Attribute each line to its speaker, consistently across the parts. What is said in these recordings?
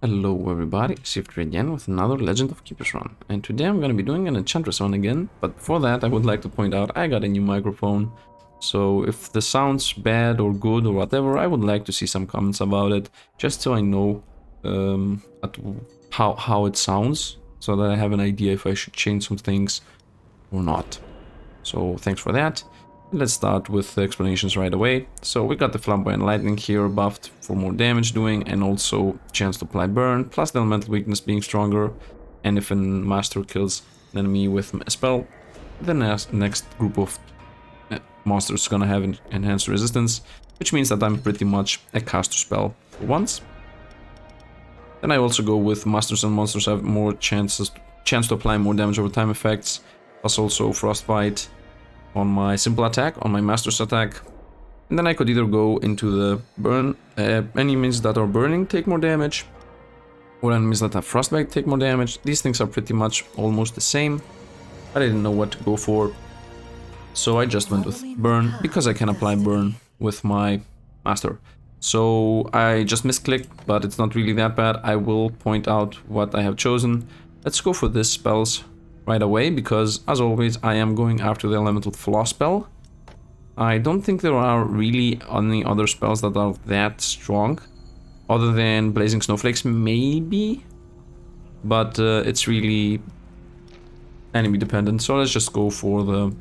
Speaker 1: Hello everybody, Shift again with another Legend of Keepers run. And today I'm gonna be doing an Enchantress run again, but before that I would like to point out I got a new microphone. So if the sound's bad or good or whatever, I would like to see some comments about it, just so I know how it sounds, so that I have an idea if I should change some things or not. So thanks for that. Let's start with the explanations right away. So we got the Flamboyant Lightning here buffed for more damage doing, and also chance to apply burn, plus the elemental weakness being stronger. And if a master kills an enemy with a spell, the next group of monsters is gonna have enhanced resistance, which means that I'm pretty much a caster spell for once. Then I also go with masters and monsters have more chance to apply more damage over time effects, plus also frostbite on my simple attack, on my master's attack. And then I could either go into the burn, enemies that are burning take more damage, or enemies that have frostbite take more damage. These things are pretty much almost the same. I didn't know what to go for, so I just went with burn, because I can apply burn with my master. So I just misclicked, but it's not really that bad. I will point out what I have chosen. Let's go for this spells right away, because as always I am going after the elemental flaw spell. I don't think there are really any other spells that are that strong other than blazing snowflakes, maybe, but it's really enemy dependent. So let's just go for the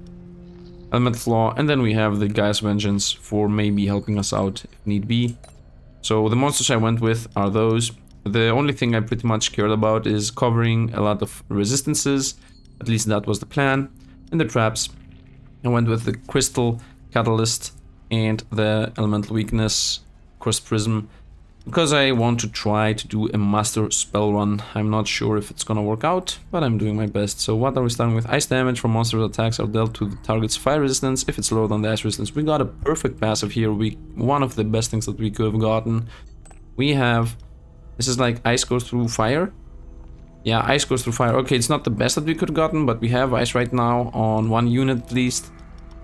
Speaker 1: elemental flaw, and then we have the Gaia's Vengeance for maybe helping us out if need be. So the monsters I went with are those. The only thing I pretty much cared about is covering a lot of resistances. At least that was the plan. And the traps, I went with the Crystal Catalyst and the Elemental Weakness Cross Prism, because I want to try to do a master spell run. I'm not sure if it's gonna work out, but I'm doing my best. So what are we starting with? Ice damage from monster attacks are dealt to the target's fire resistance if it's lower than the ice resistance. We got a perfect passive here. One of the best things that we could have gotten. We have... This is like ice goes through fire. Yeah, ice goes through fire. Okay, it's not the best that we could have gotten, but we have ice right now on one unit at least.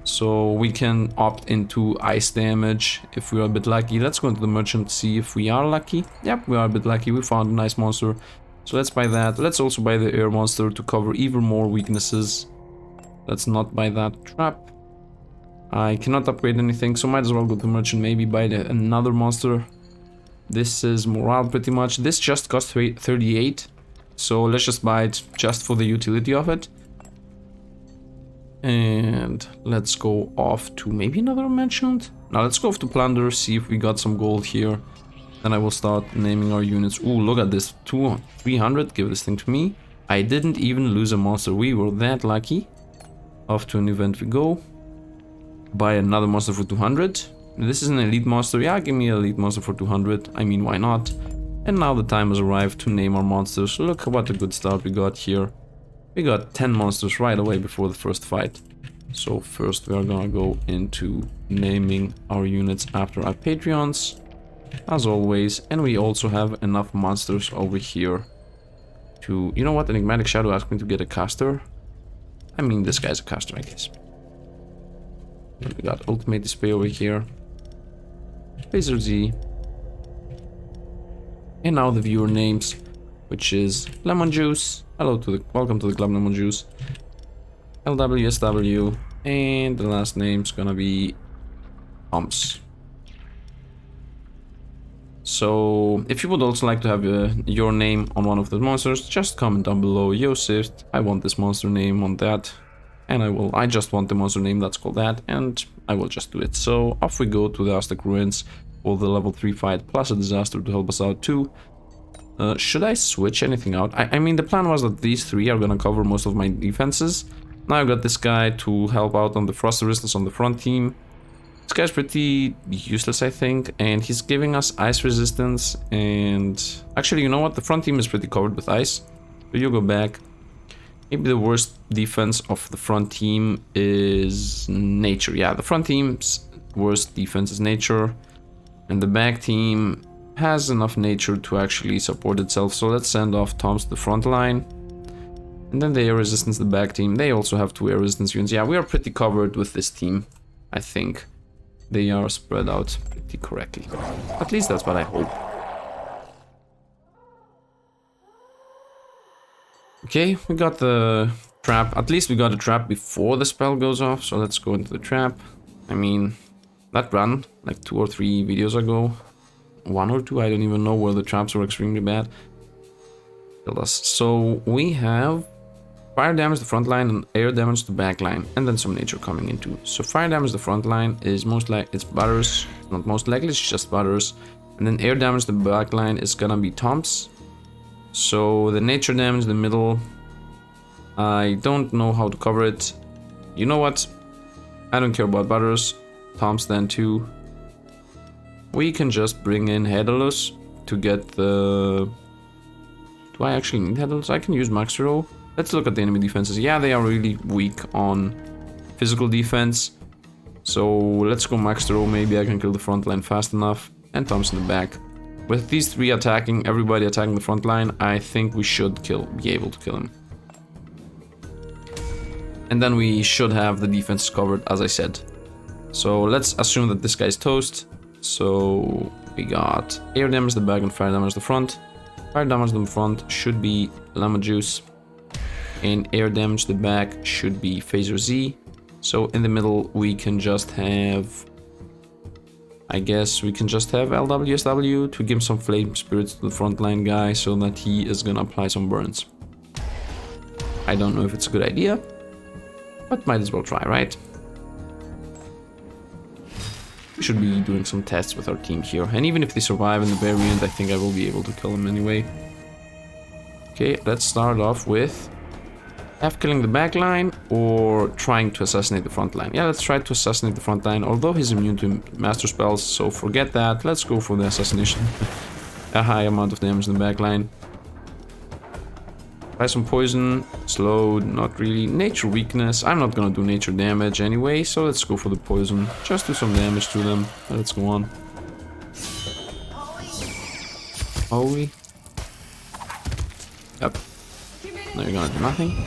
Speaker 1: So we can opt into ice damage if we are a bit lucky. Let's go into the merchant, see if we are lucky. Yep, we are a bit lucky. We found a nice monster. So let's buy that. Let's also buy the air monster to cover even more weaknesses. Let's not buy that trap. I cannot upgrade anything, so might as well go to the merchant, maybe buy another monster. This is morale pretty much. This just cost 38. So let's just buy it just for the utility of it. And let's go off to maybe another merchant. Now let's go off to plunder, see if we got some gold here. Then I will start naming our units. Ooh, look at this. 300, give this thing to me. I didn't even lose a monster. We were that lucky. Off to an event we go. Buy another monster for 200. This is an elite monster. Yeah, give me an elite monster for 200. I mean, why not? And now the time has arrived to name our monsters. Look what a good start we got here. We got 10 monsters right away before the first fight. So first we are gonna go into naming our units after our Patreons, as always. And we also have enough monsters over here to... You know what? Enigmatic Shadow asked me to get a caster. I mean, this guy's a caster, I guess. We got Ultimate Display over here. Laser Z. And now the viewer names, which is Lemon Juice. Welcome to the club, Lemon Juice. LWSW, and the last name's gonna be Pumps. So if you would also like to have your name on one of the monsters, just comment down below. Yosif, I want this monster name on that, and I just want the monster name that's called that, and I will just do it. So off we go to the Aztec Ruins for the level 3 fight, plus a disaster to help us out too. Should I switch anything out? I mean, the plan was that these three are gonna cover most of my defenses. Now I got this guy to help out on the frost resistance on the front team. This guy's pretty useless, I think, and he's giving us ice resistance. And actually, you know what? The front team is pretty covered with ice. So you go back. Maybe the worst defense of the front team is nature. Yeah, the front team's worst defense is nature. And the back team has enough nature to actually support itself. So let's send off Toms to the front line. And then the air resistance, the back team. They also have 2 air resistance units. Yeah, we are pretty covered with this team, I think. They are spread out pretty correctly. At least that's what I hope. Okay, we got the trap. At least we got a trap before the spell goes off, so let's go into the trap. I mean, that ran like 2 or 3 videos ago. 1 or 2, I don't even know, where the traps were extremely bad. Killed us. So we have fire damage the front line and air damage the back line, and then some nature coming into. So fire damage the front line is most like it's Butters, not most likely, it's just Butters. And then air damage the back line is gonna be Tom's. So the nature damage the middle, I don't know how to cover it. You know what? I don't care about Butters. Tom's then too. We can just bring in Headless to get the... Do I actually need Headless? I can use Max Throw. Let's look at the enemy defenses. Yeah, they are really weak on physical defense. So let's go Max Throw. Maybe I can kill the front line fast enough. And Tom's in the back. With these 3 attacking, everybody attacking the front line, I think we should be able to kill him. And then we should have the defense covered, as I said. So let's assume that this guy's toast. So we got air damage the back and fire damage the front. Fire damage the front should be Llama Juice. And air damage the back should be Phaser Z. So in the middle we can just have... I guess we can just have LWSW to give some flame spirits to the frontline guy so that he is gonna apply some burns. I don't know if it's a good idea, but might as well try, right? We should be doing some tests with our team here, and even if they survive in the very end, I think I will be able to kill them anyway. Okay, let's start off with killing the back line or trying to assassinate the front line. Yeah, let's try to assassinate the front line, although he's immune to master spells, so forget that. Let's go for the assassination. A high amount of damage in the back line. Try some poison, slowed, not really. Nature weakness, I'm not gonna do nature damage anyway, so let's go for the poison. Just do some damage to them. Let's go on. Holy. Yep. Now you're gonna do nothing.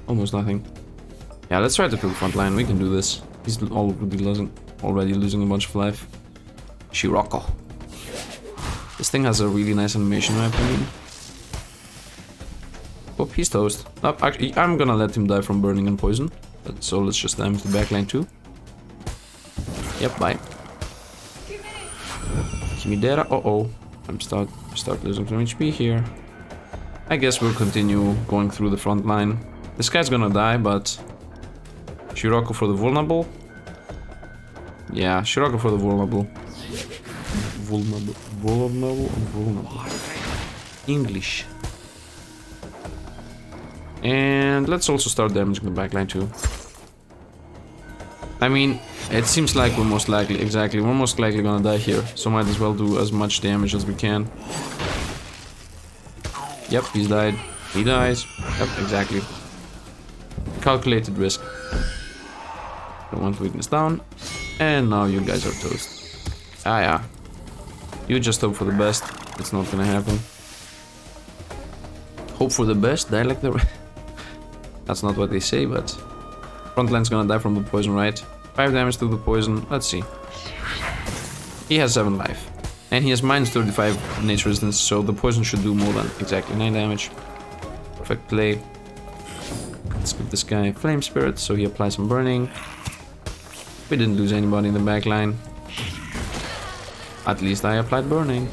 Speaker 1: Almost nothing. Yeah, let's try to kill the front line. We can do this. He's already losing a bunch of life. Shiroko. This thing has a really nice animation in my opinion. Oh, he's toast. Oh, actually, I'm gonna let him die from burning and poison. So let's just damage the backline too. Yep, bye. Kimidera. Uh-oh. I'm start losing some HP here. I guess we'll continue going through the front line. This guy's gonna die, but Shiroko for the vulnerable. Yeah, Shiroko for the vulnerable. Vulnerable. English. And let's also start damaging the backline too. I mean, it seems like we're most likely gonna die here, so might as well do as much damage as we can. Yep, he's died. He dies. Yep, exactly. Calculated risk. Don't want weakness down. And now you guys are toast. Ah yeah. You just hope for the best. It's not gonna happen. Hope for the best, die like the... That's not what they say, but... Frontline's gonna die from the poison, right? 5 damage to the poison, let's see. He has 7 life. And he has minus 35 nature resistance, so the poison should do more than exactly 9 damage. Perfect play. Let's give this guy Flame Spirit, so he applies some burning. We didn't lose anybody in the back line. At least I applied burning.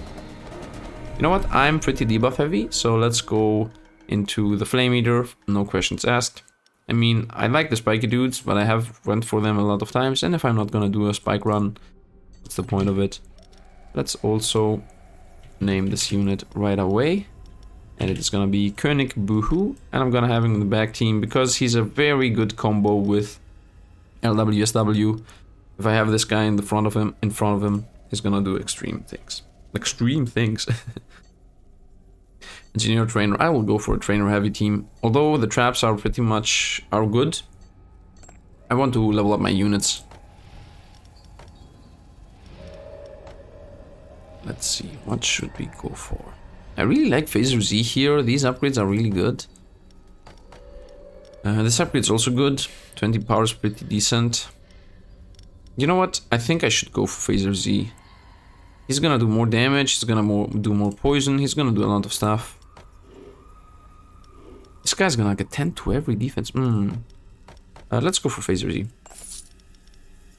Speaker 1: You know what? I'm pretty debuff heavy, so let's go into the Flame Eater, no questions asked. I mean, I like the spiky dudes, but I have went for them a lot of times, and if I'm not gonna do a spike run, what's the point of it? Let's also name this unit right away. And it is gonna be König Boohoo, and I'm gonna have him in the back team because he's a very good combo with LWSW. If I have this guy in front of him, he's gonna do extreme things. Extreme things. Engineer trainer, I will go for a trainer heavy team. Although the traps are pretty much good. I want to level up my units. Let's see, what should we go for? I really like Phaser Z here. These upgrades are really good. This upgrade's also good. 20 power is pretty decent. You know what? I think I should go for Phaser Z. He's gonna do more damage. He's gonna do more poison. He's gonna do a lot of stuff. This guy's gonna get 10 to every defense. Let's go for Phaser Z.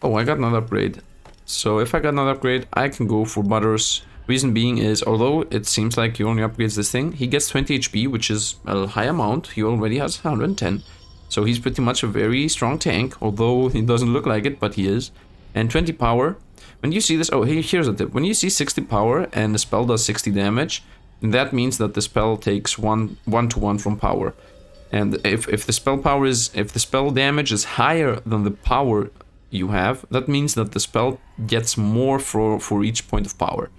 Speaker 1: Oh, I got another upgrade. So if I got another upgrade, I can go for Butters. Reason being is, although it seems like he only upgrades this thing, he gets 20 HP, which is a high amount. He already has 110. So he's pretty much a very strong tank, although he doesn't look like it, but he is. And 20 power. When you see this, oh, here's a tip. When you see 60 power and the spell does 60 damage, that means that the spell takes 1-to-1 from power. And if the spell damage is higher than the power you have, that means that the spell gets more for each point of power.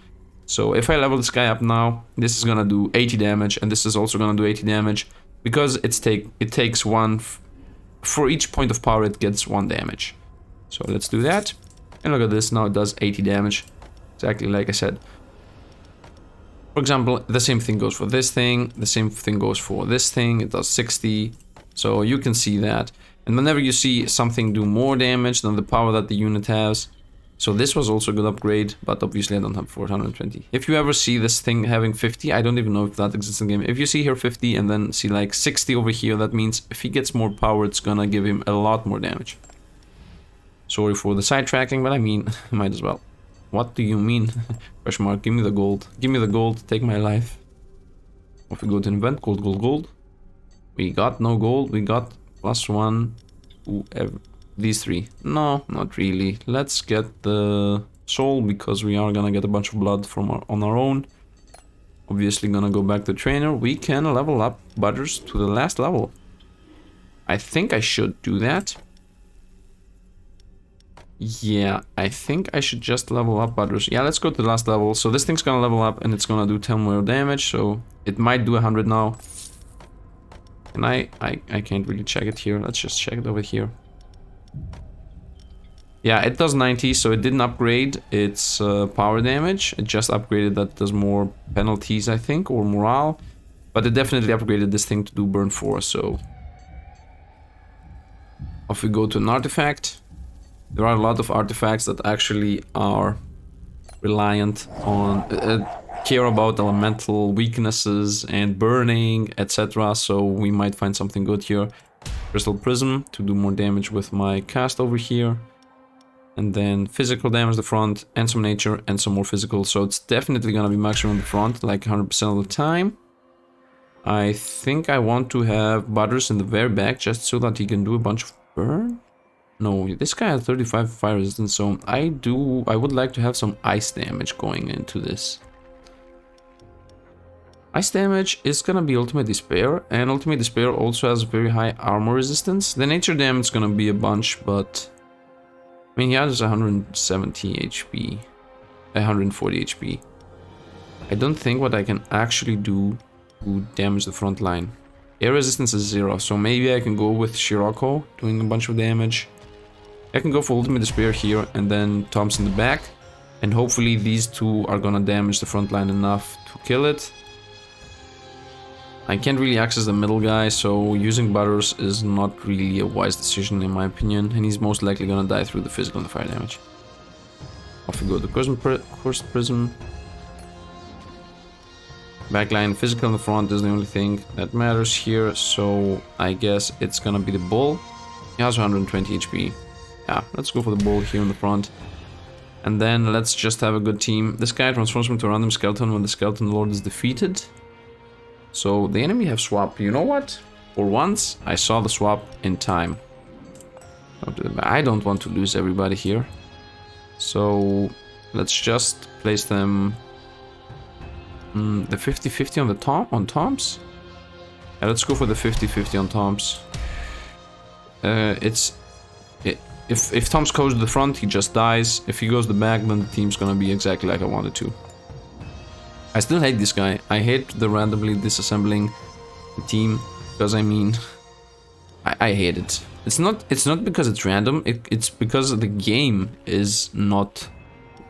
Speaker 1: So if I level this guy up now, this is gonna do 80 damage, and this is also gonna do 80 damage, because it takes one for each point of power. It gets 1 damage. So let's do that, and look at this. Now it does 80 damage, exactly like I said. For example, the same thing goes for this thing. The same thing goes for this thing. It does 60. So you can see that. And whenever you see something do more damage than the power that the unit has, so this was also a good upgrade, but obviously I don't have 420. If you ever see this thing having 50, I don't even know if that exists in the game. If you see here 50 and then see like 60 over here, that means if he gets more power, it's gonna give him a lot more damage. Sorry for the sidetracking, but I mean, might as well. What do you mean? Question mark, give me the gold. Give me the gold, take my life. If we go to invent, gold, gold, gold. We got no gold, we got +1 to these 3. No, not really. Let's get the soul, because we are gonna get a bunch of blood from on our own. Obviously gonna go back to trainer. We can level up Butters to the last level. I think I should do that. Yeah, I think I should just level up Butters. Yeah, let's go to the last level. So this thing's gonna level up and it's gonna do 10 more damage, so it might do 100 now. And I can't really check it here. Let's just check it over here. Yeah, it does 90, so it didn't upgrade its power damage. It just upgraded that it does more penalties, I think, or morale. But it definitely upgraded this thing to do burn 4, so... If we go to an artifact, there are a lot of artifacts that actually are reliant on... care about elemental weaknesses and burning, etc. So we might find something good here. Crystal Prism to do more damage with my cast over here. And then physical damage the front, and some nature, and some more physical. So it's definitely gonna be maximum the front, like 100% of the time. I think I want to have Butters in the very back, just so that he can do a bunch of burn. No, this guy has 35 fire resistance, so I would like to have some ice damage going into this. Ice damage is gonna be Ultimate Despair, and Ultimate Despair also has very high armor resistance. The nature damage is gonna be a bunch, but... I mean, he has 170 HP, 140 HP. I don't think what I can actually do to damage the front line. Air resistance is 0, so maybe I can go with Shiroko, doing a bunch of damage. I can go for Ultimate Despair here, and then Tom's in the back. And hopefully these two are gonna damage the front line enough to kill it. I can't really access the middle guy, so using Butters is not really a wise decision in my opinion, and he's most likely gonna die through the physical and the fire damage. Off we go to Cursed Prism. Backline physical in the front is the only thing that matters here, so I guess it's gonna be the bull. He has 120 HP. Yeah, let's go for the bull here in the front. And then let's just have a good team. This guy transforms into a random skeleton when the skeleton lord is defeated. So the enemy have swap. You know what? For once, I saw the swap in time. I don't want to lose everybody here. So let's just place them the 50-50 on the Toms. Yeah, let's go for the 50-50 on Toms. If Toms goes to the front, he just dies. If he goes to the back, then the team's gonna be exactly like I wanted to. I still hate this guy. I hate the randomly disassembling the team, because I mean, I hate it. It's not because it's random. It's because the game is not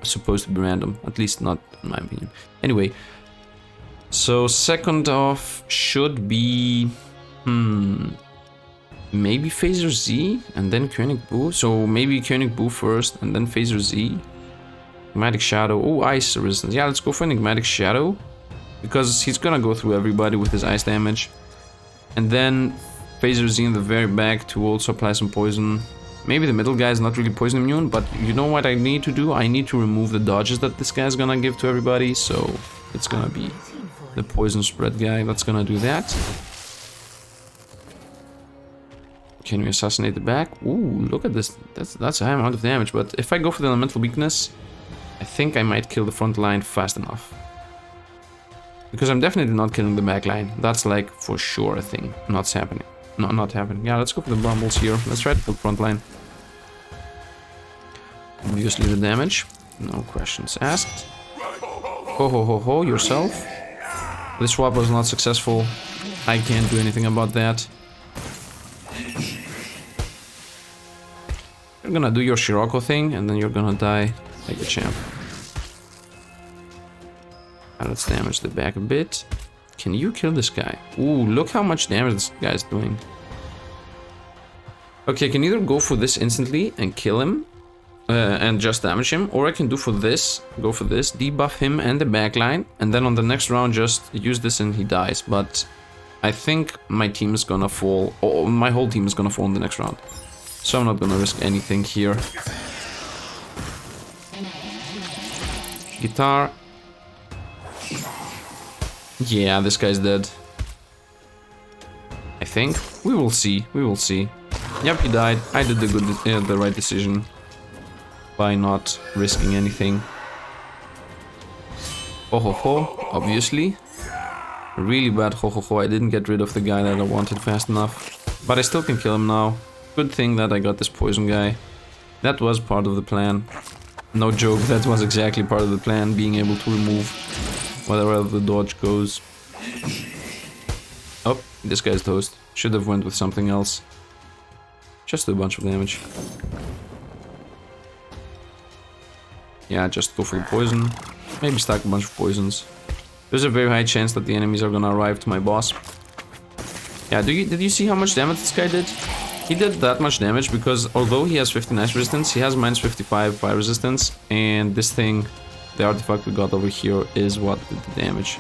Speaker 1: supposed to be random. At least not in my opinion. Anyway, so second off should be maybe Phaser Z and then Koenig Boo. So maybe Koenig Boo first and then Phaser Z. Enigmatic Shadow. Oh, ice resistance. Yeah, let's go for Enigmatic Shadow, because he's gonna go through everybody with his ice damage. And then Phaser Z in the very back to also apply some poison. Maybe the middle guy is not really poison immune, but you know what I need to do? I need to remove the dodges that this guy's gonna give to everybody, so it's gonna be the poison spread guy that's gonna do that. Can we assassinate the back? Ooh, look at this. That's a high amount of damage, but if I go for the elemental weakness, I think I might kill the front line fast enough. Because I'm definitely not killing the back line. That's like for sure a thing. Not happening. No, not happening. Yeah, let's go for the bumbles here. Let's try to kill the front line. Obviously the damage. No questions asked. Ho ho ho ho, yourself. This swap was not successful. I can't do anything about that. You're gonna do your Scirocco thing, and then you're gonna die like a champ. Now let's damage the back a bit. Can you kill this guy? Ooh, look how much damage this guy is doing. Okay, I can either go for this instantly and kill him, and just damage him, or I can do for this, go for this, debuff him and the backline, and then on the next round just use this and he dies. But I think my team is gonna fall, or my whole team is gonna fall in the next round. So I'm not gonna risk anything here. Guitar. Yeah, this guy's dead. I think. We will see. We will see. Yep, he died. I did the right decision by not risking anything. Ho ho ho, obviously. Really bad ho ho ho. I didn't get rid of the guy that I wanted fast enough. But I still can kill him now. Good thing that I got this poison guy. That was part of the plan. No joke, that was exactly part of the plan, being able to remove whatever the dodge goes. Oh, this guy's toast. Should have went with something else. Just a bunch of damage. Yeah, just go for the poison. Maybe stack a bunch of poisons. There's a very high chance that the enemies are gonna arrive to my boss. Yeah, did you see how much damage this guy did? He did that much damage because although he has 50 ice resistance, he has minus 55 fire resistance, and this thing, the artifact we got over here, is what did the damage.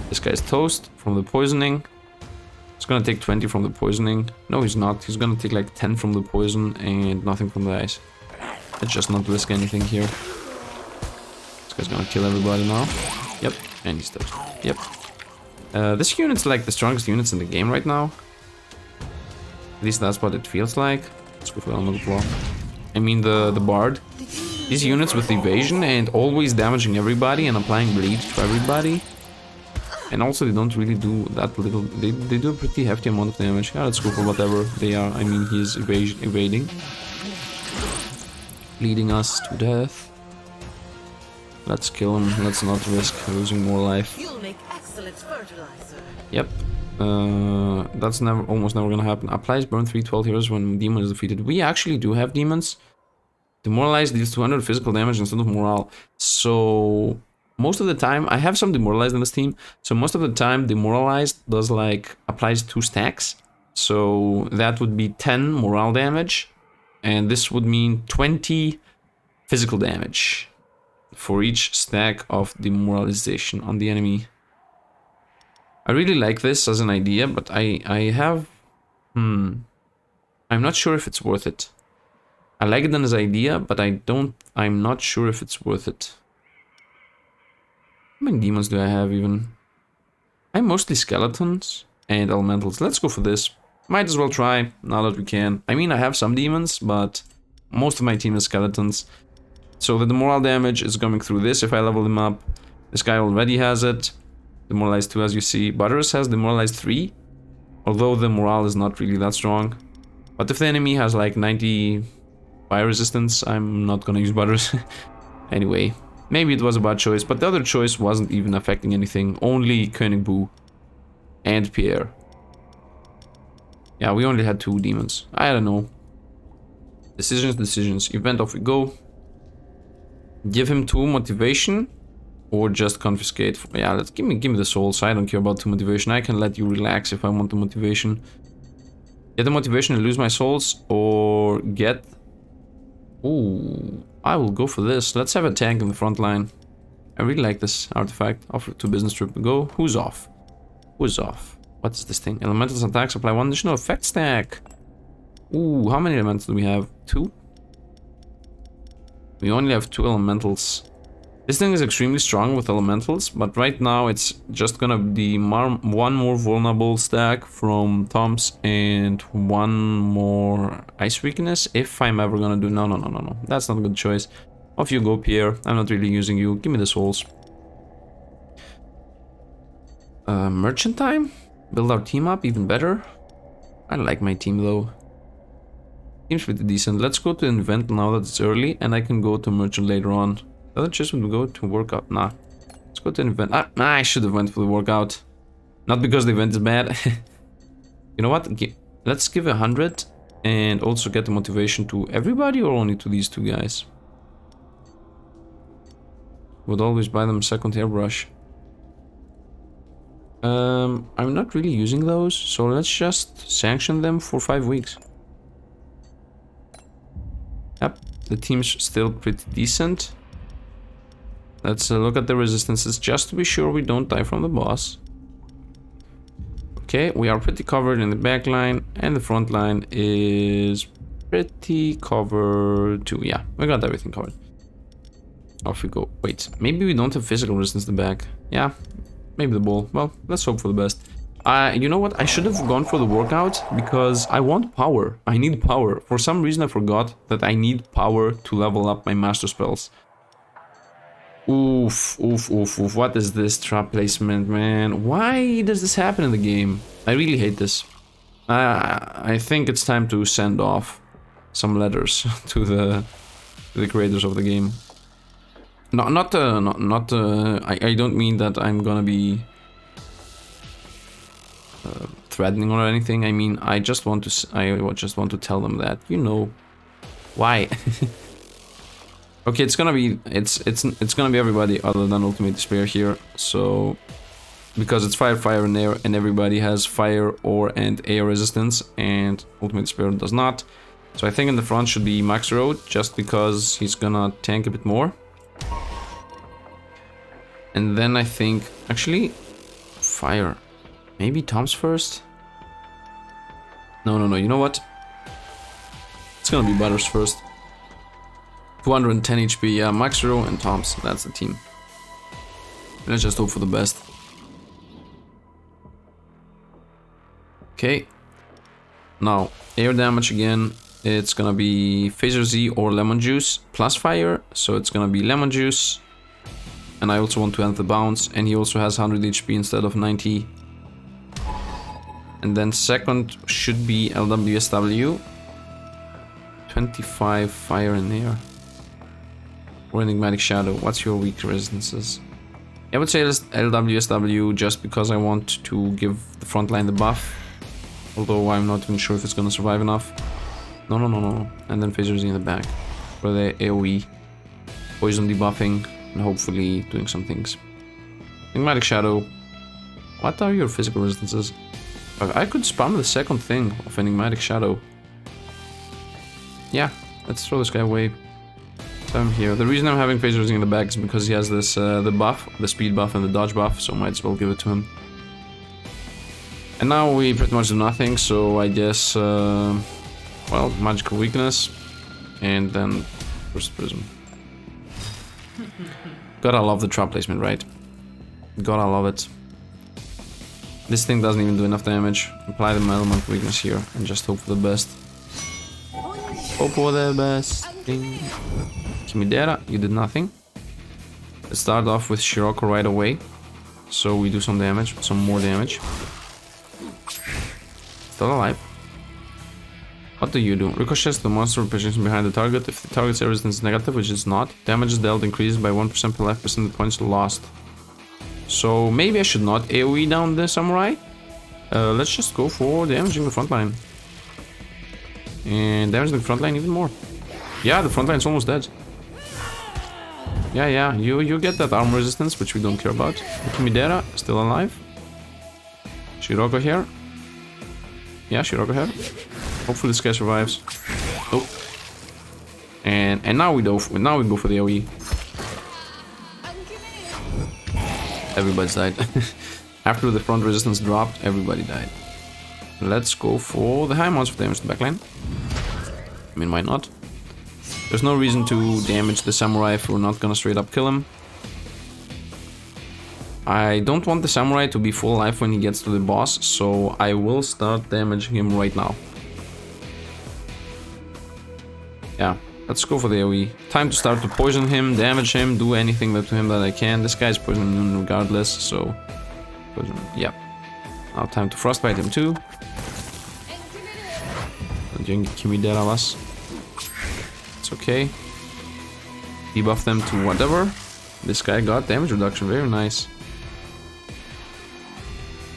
Speaker 1: This guy's toast from the poisoning. He's gonna take 20 from the poisoning. No, he's not. He's gonna take like 10 from the poison and nothing from the ice. Let's just not risk anything here. This guy's gonna kill everybody now. Yep, and he's toast. Yep. This unit's like the strongest units in the game right now. At least that's what it feels like. Let's go for the elemental block. I mean the bard. These units with evasion and always damaging everybody and applying bleed to everybody. And also they don't really do that little. They do a pretty hefty amount of damage. Yeah, let's go for whatever they are. I mean he's evading. Leading us to death. Let's kill him. Let's not risk losing more life.
Speaker 2: You'll make excellent fertilizer.
Speaker 1: Yep. That's almost never gonna happen. Applies burn 312 heroes when demon is defeated. We actually do have demons. Demoralized deals 200 physical damage instead of morale. So most of the time, I have some demoralized in this team. So most of the time, demoralized does like applies 2 stacks. So that would be 10 morale damage, and this would mean 20 physical damage for each stack of demoralization on the enemy. I really like this as an idea, but I have... I'm not sure if it's worth it. I like it as an idea, but I'm not sure if it's worth it. How many demons do I have even? I'm mostly skeletons and elementals. Let's go for this. Might as well try, now that we can. I mean, I have some demons, but most of my team is skeletons. So the morale damage is coming through this if I level him up. This guy already has it. Demoralized 2, as you see. Butters has Demoralized 3, although the morale is not really that strong. But if the enemy has like 90 fire resistance, I'm not gonna use Butters. Anyway, maybe it was a bad choice, but the other choice wasn't even affecting anything. Only König Boo and Pierre. Yeah, we only had 2 demons. I don't know. Decisions. Event, off we go. Give him 2 motivation. Or just confiscate. Yeah, let's give me the souls. I don't care about 2 motivation. I can let you relax if I want the motivation. Get the motivation and lose my souls, or get... Ooh, I will go for this. Let's have a tank in the front line. I really like this artifact. Offer to business trip. Go. Who's off? Who's off? What is this thing? Elementals attacks apply 1 additional effect stack. Ooh, how many elementals do we have? 2? We only have 2 elementals. This thing is extremely strong with elementals, but right now it's just gonna be one more vulnerable stack from Tom's and 1 more ice weakness if I'm ever gonna do... No. That's not a good choice. Off you go, Pierre. I'm not really using you. Give me the souls. Merchant time? Build our team up even better. I like my team though. Seems pretty decent. Let's go to invent now that it's early and I can go to merchant later on. The other chest would go to workout. Nah. Let's go to invent. I should have went for the workout. Not because the event is bad. You know what? Let's give 100 and also get the motivation to everybody or only to these 2 guys? Would always buy them a second hairbrush. I'm not really using those, so let's just sanction them for 5 weeks. Yep, the team's still pretty decent. Let's look at the resistances just to be sure we don't die from the boss. Okay, we are pretty covered in the back line, and the front line is pretty covered too. Yeah, we got everything covered. Off we go. Wait, maybe we don't have physical resistance in the back. Yeah, maybe the ball. Well, let's hope for the best. You know what? I should have gone for the workout because I want power. I need power. For some reason I forgot that I need power to level up my master spells. Oof. What is this trap placement, man? Why does this happen in the game? I really hate this. I think it's time to send off some letters to the creators of the game. I don't mean that I'm gonna be threatening or anything. I mean, I just want to tell them that, you know, why. Okay, it's gonna be everybody other than Ultimate Despair here. So because it's fire and air, and everybody has fire and air resistance, and Ultimate Despair does not. So I think in the front should be Max Road, just because he's gonna tank a bit more. And then I think actually fire. Maybe Tom's first? No, you know what? It's gonna be Butters first. 210 HP, yeah, Maxero and Tom's, that's the team. Let's just hope for the best. Okay. Now, air damage again, it's gonna be Phaser Z or Lemon Juice plus fire, so it's gonna be Lemon Juice. And I also want to end the bounce, and he also has 100 HP instead of 90. And then second should be LWSW. 25 fire and air. Or Enigmatic Shadow. What's your weak resistances? I would say LWSW just because I want to give the front line the buff. Although I'm not even sure if it's gonna survive enough. No. And then Phaser Z in the back. For the AoE. Poison debuffing. And hopefully doing some things. Enigmatic Shadow. What are your physical resistances? I could spam the second thing of Enigmatic Shadow. Yeah, let's throw this guy away. So I'm here. The reason I'm having Phaser in the back is because he has this the buff, the speed buff and the dodge buff, so might as well give it to him. And now we pretty much do nothing, so I guess well, magical weakness and then first prism. Gotta love the trap placement, right? Gotta love it. This thing doesn't even do enough damage. Apply the element weakness here and just hope for the best. Hope for the best thing. Kimidera, you did nothing. Let's start off with Shiroko right away. So we do some damage, some more damage. Still alive. What do you do? Ricochets the monster position behind the target. If the target's resistance is negative, which is not, damage is dealt increases by 1% per life percent points lost. So maybe I should not AoE down the samurai. Let's just go for damaging the front line. And damage the front line even more. Yeah, the front line's almost dead. Yeah, you get that armor resistance, which we don't care about. Kimidera, still alive. Shiroko here. Yeah, Shiroko here. Hopefully this guy survives. Oh. And now we go for the AoE. Everybody's died. After the front resistance dropped, everybody died. Let's go for the high amounts of damage to the backline. I mean, why not? There's no reason to damage the samurai if we're not gonna straight up kill him. I don't want the samurai to be full life when he gets to the boss, so I will start damaging him right now. Yeah, let's go for the AoE. Time to start to poison him, damage him, do anything to him that I can. This guy's poison immune regardless, so... yeah. Now time to frostbite him too. Kimi dead of us. It's okay. Debuff them to whatever. This guy got damage reduction, very nice.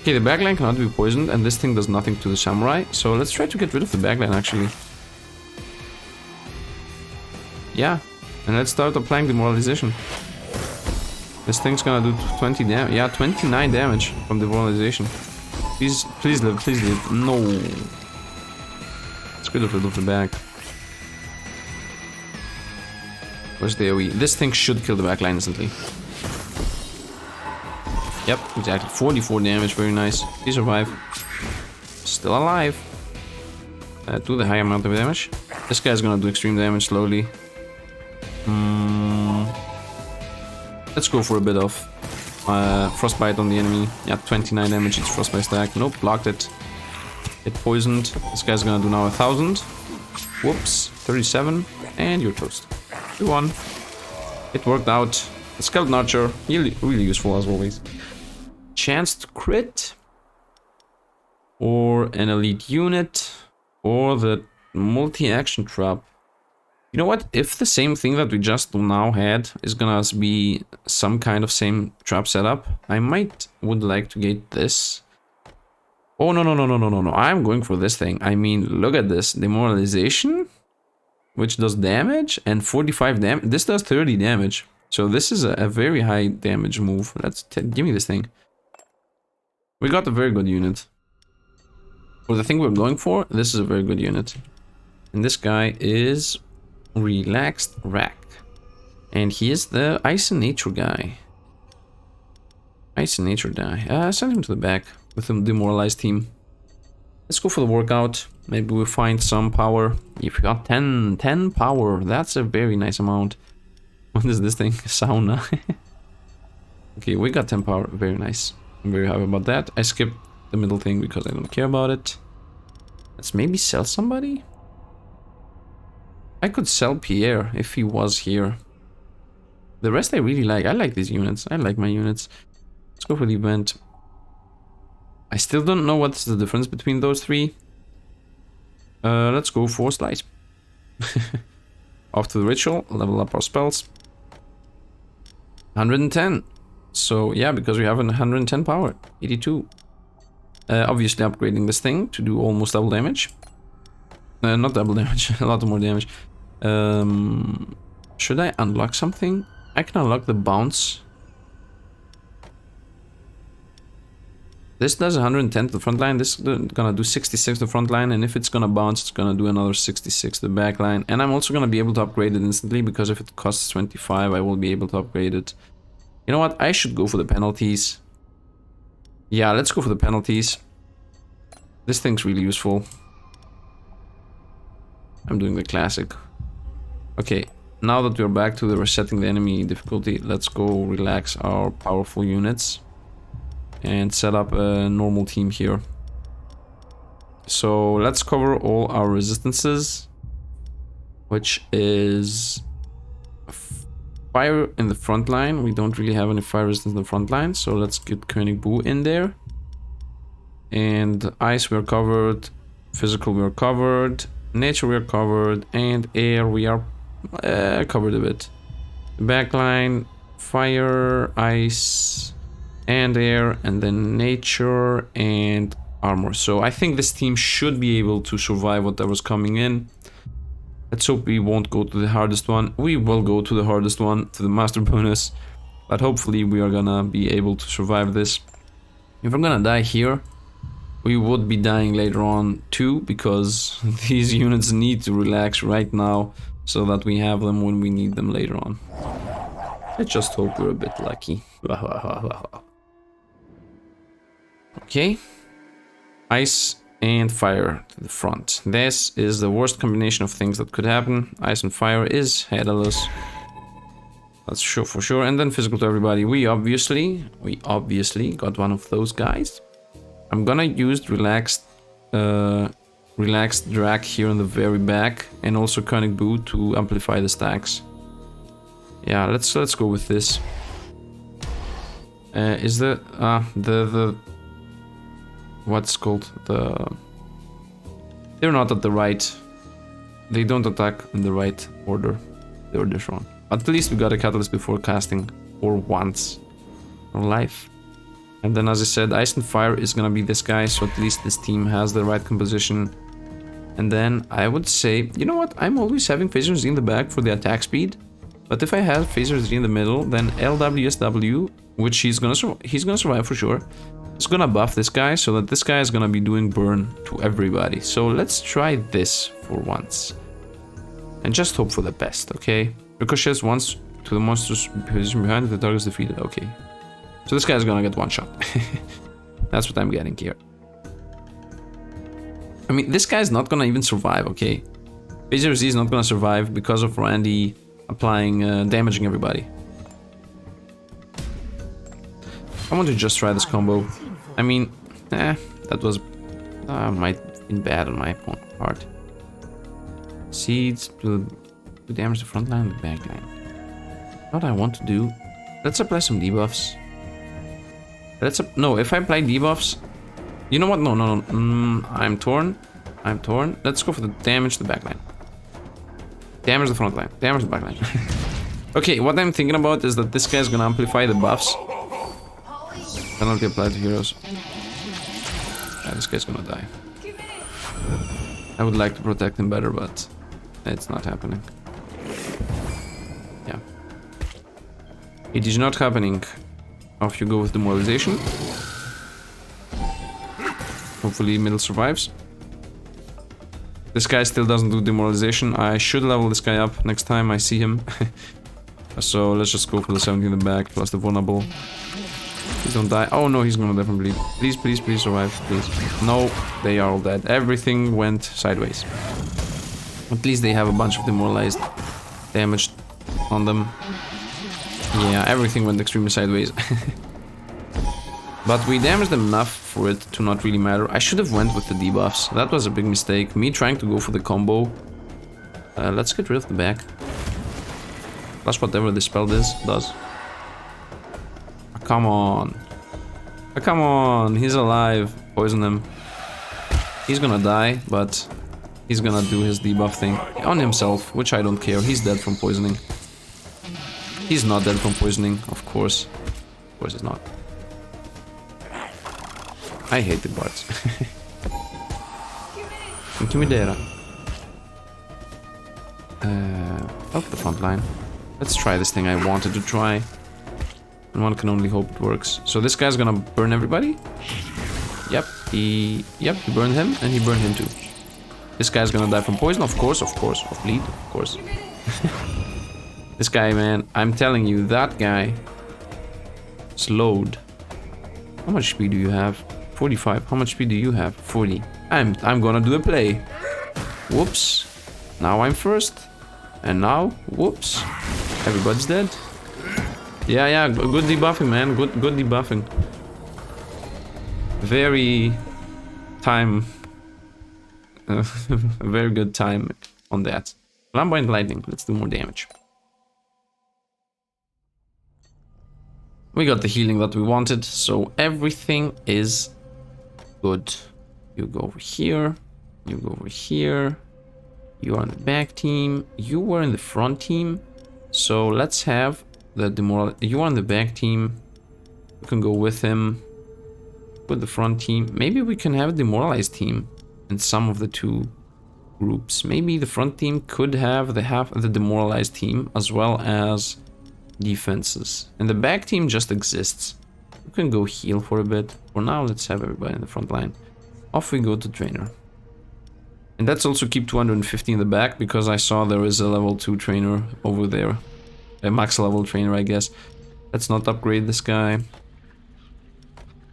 Speaker 1: Okay, the backline cannot be poisoned, and this thing does nothing to the samurai. So let's try to get rid of the backline, actually. Yeah, and let's start applying demoralization. This thing's gonna do 20 damage. Yeah, 29 damage from demoralization. Please, please live, please live. No. Let's get rid of the back. Where's the AoE? This thing should kill the backline instantly. Yep, exactly. 44 damage, very nice. He survived. Still alive. Do the high amount of damage. This guy's gonna do extreme damage slowly. Let's go for a bit of frostbite on the enemy. Yeah, 29 damage, it's frostbite stack. Nope, blocked it. It poisoned. This guy's gonna do now 1000. Whoops, 37. And you're toast. We won. It worked out. The skeleton archer, really useful as always. Chance to crit. Or an elite unit. Or the multi-action trap. You know what? If the same thing that we just now had is gonna be some kind of same trap setup, I would like to get this. Oh, no. I'm going for this thing. I mean, look at this. Demoralization, which does damage, and 45 damage. This does 30 damage. So this is a very high damage move. Give me this thing. We got a very good unit. For the thing we're going for, this is a very good unit. And this guy is Relaxed Rack. And he is the Ice and Nature guy. Ice and Nature guy. Send him to the back with the demoralized team. Let's go for the workout. Maybe we'll find some power. If we got 10 power, that's a very nice amount. What is this thing? Sauna. Okay, we got 10 power. Very nice. I'm very happy about that. I skipped the middle thing because I don't care about it. Let's maybe sell somebody. I could sell Pierre if he was here. The rest I really like. I like these units. I like my units. Let's go for the event. I still don't know what's the difference between those three. Let's go for Slice. Off to the ritual. Level up our spells. 110. So yeah, because we have 110 power. 82. Obviously upgrading this thing to do almost double damage. Not double damage. A lot more damage. Should I unlock something? I can unlock the bounce. This does 110 to the front line. This is gonna do 66 to the front line, and if it's gonna bounce, it's gonna do another 66 to the back line. And I'm also gonna be able to upgrade it instantly, because if it costs 25, I will be able to upgrade it. You know what? I should go for the penalties. Yeah, let's go for the penalties. This thing's really useful. I'm doing the classic. Okay, now that we're back to the resetting the enemy difficulty, let's go relax our powerful units and set up a normal team here. So let's cover all our resistances, which is fire in the front line. We don't really have any fire resistance in the front line, so let's get König Bu in there. And ice we're covered, physical we're covered, nature we are covered, and air we are covered a bit. Backline, fire, ice, and air, and then nature and armor. So I think this team should be able to survive whatever's coming in. Let's hope we won't go to the hardest one. We will go to the hardest one, to the master bonus, but hopefully we are gonna be able to survive this. If I'm gonna die here, we would be dying later on too, because these units need to relax right now so that we have them when we need them later on. I just hope we're a bit lucky. Okay. Ice and fire to the front. This is the worst combination of things that could happen. Ice and fire is headless. That's sure for sure. And then physical to everybody. We obviously got one of those guys. I'm gonna use relaxed drag here in the very back, and also conic boot to amplify the stacks. Yeah, let's go with this. Is the what's called they're not at the right. They don't attack in the right order. They were just wrong. At least we got a catalyst before casting, for once in life. And then, as I said, ice and fire is gonna be this guy, so at least this team has the right composition. And then I would say, you know what? I'm always having phasers in the back for the attack speed. But if I have phasers in the middle, then LWSW, which he's gonna survive for sure, is gonna buff this guy so that this guy is gonna be doing burn to everybody. So let's try this for once. And just hope for the best, okay? Ricochets once to the monster's position behind if the target is defeated. Okay. So this guy's gonna get one shot. That's what I'm getting here. I mean, this guy's not gonna even survive, okay? Phaser Z is not gonna survive because of Randy applying, damaging everybody. I want to just try this combo. I mean, that was... might have been bad on my part. Seeds to damage the front line and the back line. What I want to do... Let's apply some debuffs. No, if I apply debuffs... You know what? No. I'm torn. Let's go for the damage to the back line. Damage the front line. Damage the back line. Okay, what I'm thinking about is that this guy's gonna amplify the buffs. Penalty applied to heroes. Yeah, this guy's gonna die. I would like to protect him better, but it's not happening. Yeah. It is not happening. Off you go with demoralization. Hopefully middle survives. This guy still doesn't do demoralization. I should level this guy up next time I see him. So let's just go for the 70 in the back plus the vulnerable. Please don't die. Oh no, he's gonna die from bleed. Please, please, please survive, please. No, they are all dead. Everything went sideways. At least they have a bunch of demoralized damage on them. Yeah, everything went extremely sideways. But we damaged them enough for it to not really matter. I should have went with the debuffs. That was a big mistake. Me trying to go for the combo. Let's get rid of the back. Plus whatever this spell does. Come on. Come on. He's alive. Poison him. He's gonna die, but he's gonna do his debuff thing on himself, which I don't care. He's dead from poisoning. He's not dead from poisoning, of course. Of course he's not. I hate the bards. Intimidera. Off the front line. Let's try this thing I wanted to try. And one can only hope it works. So this guy's gonna burn everybody? Yep, he burned him, and he burned him too. This guy's gonna die from poison, of course. Of bleed, of course. This guy, man, I'm telling you, that guy slowed. How much speed do you have? 45. How much speed do you have? 40. I'm gonna do a play. Whoops. Now I'm first. And now, whoops. Everybody's dead. Yeah, good debuffing, man. Good debuffing. Very very good time on that. Flamboyant lightning. Let's do more damage. We got the healing that we wanted, so everything is good. You go over here. You go over here. You are on the back team. You were in the front team. So let's have the demoral. You are on the back team. You can go with him. With the front team. Maybe we can have a demoralized team in some of the two groups. Maybe the front team could have the demoralized team as well as defenses. And the back team just exists. You can go heal for a bit. For now, let's have everybody in the front line. Off we go to trainer. And let's also keep 250 in the back, because I saw there is a level 2 trainer over there. A max level trainer, I guess. Let's not upgrade this guy.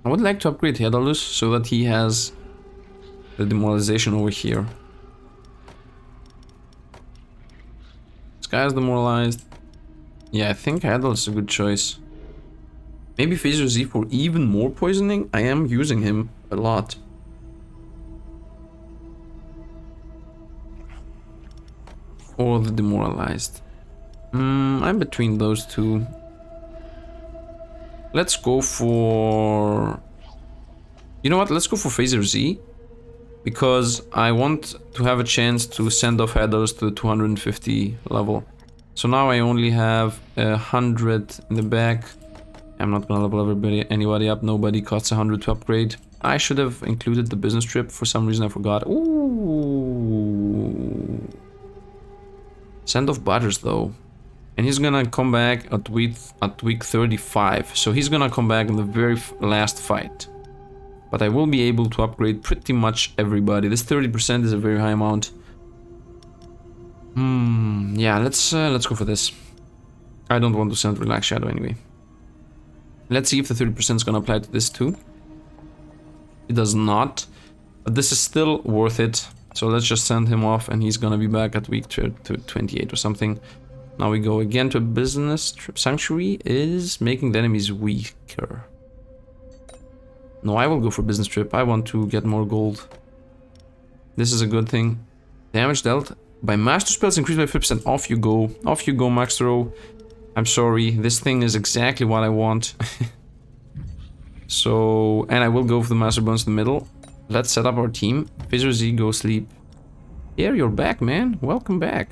Speaker 1: I would like to upgrade Hedalus so that he has the demoralization over here. This guy is demoralized. Yeah, I think Hedalus is a good choice. Maybe Phaser Z for even more poisoning? I am using him a lot. Or the demoralized. I'm between those two. Let's go for... You know what? Let's go for Phaser Z. Because I want to have a chance to send off Hedalus to the 250 level. So now I only have 100 in the back. I'm not gonna level anybody up. Nobody costs 100 to upgrade. I should have included the business trip. For some reason I forgot. Ooh. Send off Butters though. And he's gonna come back at week 35. So he's gonna come back in the very last fight. But I will be able to upgrade pretty much everybody. This 30% is a very high amount. Yeah, let's go for this. I don't want to send Relax Shadow anyway. Let's see if the 30% is gonna apply to this too. It does not. But this is still worth it. So let's just send him off and he's gonna be back at week 28 or something. Now we go again to a business trip. Sanctuary is making the enemies weaker. No, I will go for business trip. I want to get more gold. This is a good thing. Damage dealt by master spells increased by 50%. Off you go. Off you go, Max Throw. I'm sorry. This thing is exactly what I want. So, and I will go for the master bones in the middle. Let's set up our team. Phaser Z, go sleep. Here, you're back, man. Welcome back.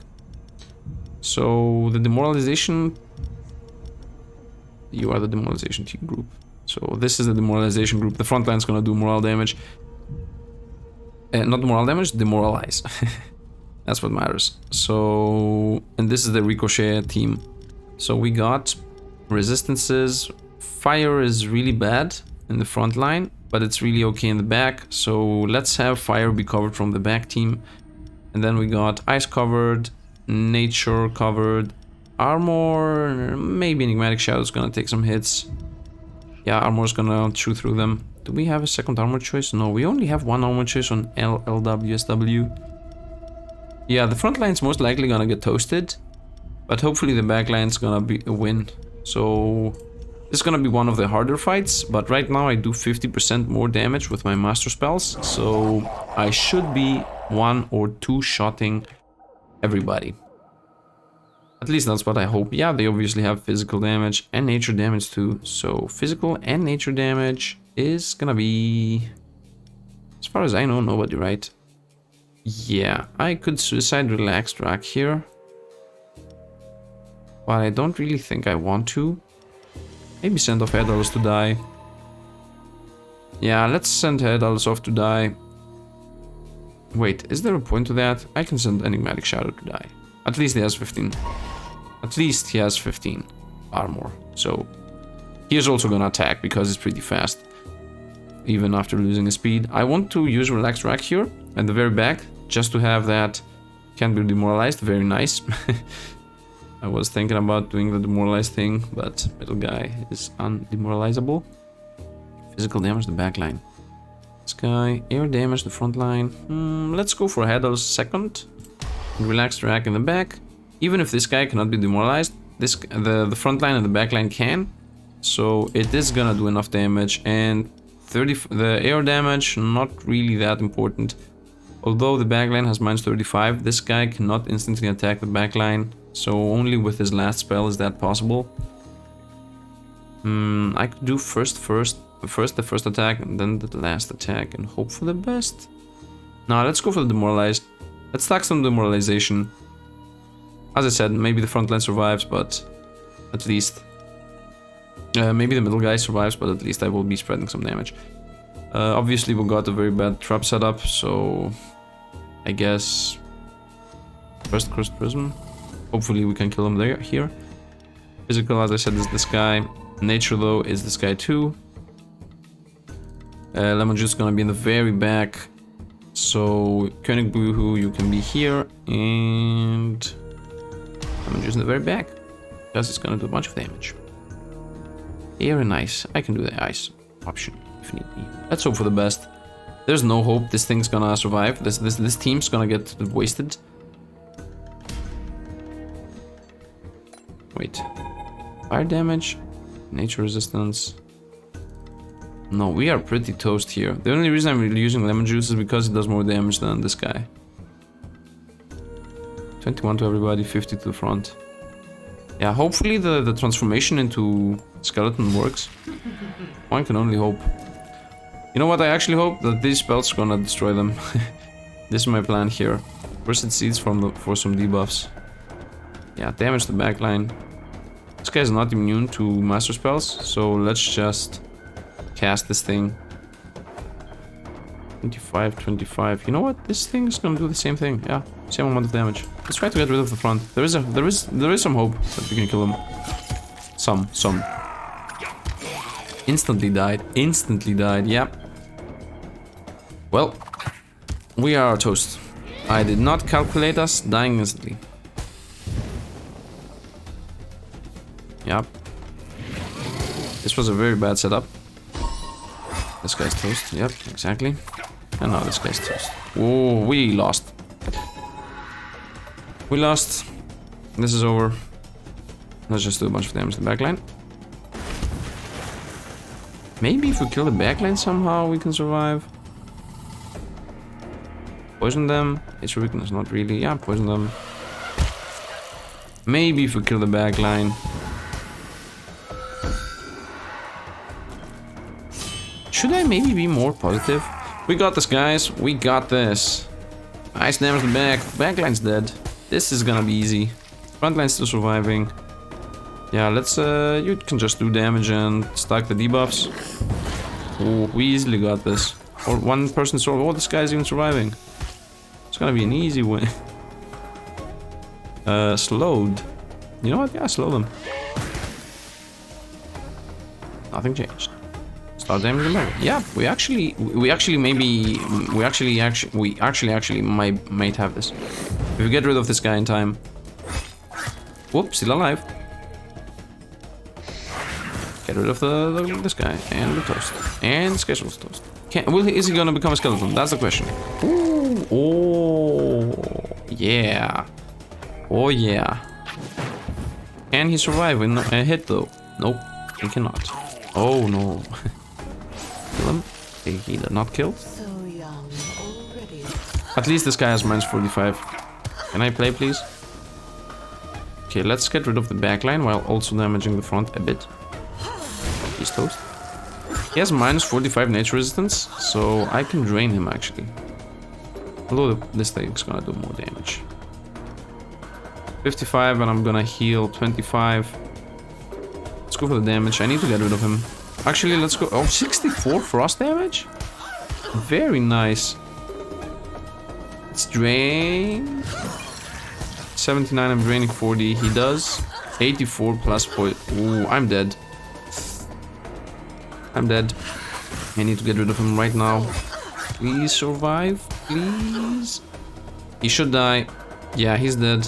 Speaker 1: So, the demoralization... You are the demoralization team group. So, this is the demoralization group. The front line's gonna do morale damage. Not morale damage, demoralize. That's what matters. So, and this is the ricochet team. So, we got resistances. Fire is really bad in the front line, but it's really okay in the back. So, let's have fire be covered from the back team. And then we got ice covered, nature covered, armor, maybe enigmatic shadow's gonna take some hits. Yeah, armor's gonna chew through them. Do we have a second armor choice? No, we only have one armor choice on LWSW. Yeah, the front line's most likely gonna get toasted, but hopefully the back line's gonna be a win. So this is gonna be one of the harder fights, but right now I do 50% more damage with my master spells, so I should be one or two shotting everybody. At least that's what I hope. Yeah, they obviously have physical damage and nature damage too. So physical and nature damage is gonna be, as far as I know, nobody, right? Yeah, I could suicide relax track here, but I don't really think I want to. Maybe send off Hedalus to die. Yeah, let's send Hedalus off to die. Wait, is there a point to that? I can send Enigmatic Shadow to die. At least he has 15. At least he has 15 armor. So he is also gonna attack because it's pretty fast, even after losing his speed. I want to use Relaxed Rack here at the very back, just to have that can't be demoralized. Very nice. I was thinking about doing the demoralized thing, but middle guy is undemoralizable. Physical damage the back line. This guy, air damage the front line. Let's go for Hedalus second. Relaxed Rack in the back. Even if this guy cannot be demoralized, the front line and the back line can. So it is gonna do enough damage, and the air damage not really that important. Although the back line has minus 35, this guy cannot instantly attack the back line, so only with his last spell is that possible. I could do first the first attack and then the last attack and hope for the best. Now let's go for the demoralized. Let's stack some demoralization. As I said, maybe the front line survives, but at least... maybe the middle guy survives, but at least I will be spreading some damage. Obviously we got a very bad trap setup, so... I guess... First Cursed Prism. Hopefully we can kill him here. Physical, as I said, is this guy. Nature, though, is this guy too. Lemon Juice is gonna be in the very back. So, König Boohoo, you can be here, and... Lemon Juice in the very back, because it's gonna do a bunch of damage. Air and ice. I can do the ice option. if need be. Let's hope for the best. There's no hope this thing's gonna survive. This team's gonna get wasted. Wait. Fire damage? Nature resistance? No, we are pretty toast here. The only reason I'm really using lemon juice is because it does more damage than this guy. 21 to everybody, 50 to the front. Yeah, hopefully the transformation into skeleton works. One can only hope. You know what, I actually hope that these spells are gonna destroy them. This is my plan here. First it seeds for some debuffs. Yeah, damage the backline. This guy's not immune to master spells, so let's just cast this thing. 25, 25. You know what? This thing is gonna do the same thing. Yeah, same amount of damage. Let's try to get rid of the front. There is some hope that we can kill him. Some. Instantly died. Yeah. Well, we are toast. I did not calculate us dying instantly. Yep. This was a very bad setup. This guy's toast. Yep, exactly. And now this guy's toast. Whoa, we lost. We lost. This is over. Let's just do a bunch of damage to the backline. Maybe if we kill the backline somehow we can survive. Poison them. It's a weakness, not really. Yeah, poison them. Maybe if we kill the backline. Should I maybe be more positive? We got this, guys. We got this. Nice damage to the back. Backline's dead. This is gonna be easy. Frontline's still surviving. Yeah, let's you can just do damage and stack the debuffs. Oh, we easily got this. Or one person survived. Oh, this guy's even surviving. It's gonna be an easy win. Slowed. You know what? Yeah, slow them. Nothing changed. Start damaging them. Yeah, we actually might have this. If we get rid of this guy in time. Whoops, still alive. Get rid of this guy and the toast and the schedule's toast. Is he gonna become a skeleton? That's the question. Ooh, oh yeah, oh yeah. Can he survive in a hit though? Nope, he cannot. Oh no. Kill him. Okay, he did not kill.
Speaker 2: So young already.
Speaker 1: At least this guy has -45. Can I play, please? Okay, let's get rid of the backline while also damaging the front a bit. He's toast. He has -45 nature resistance, so I can drain him actually. Although this thing's gonna do more damage. 55 and I'm gonna heal 25. Let's go for the damage. I need to get rid of him. Actually, let's go. Oh, 64 frost damage? Very nice. Let's drain. 79, I'm draining 40. He does 84 plus 40. Ooh, I'm dead. I'm dead. I need to get rid of him right now. Please survive, please. He should die. Yeah, he's dead.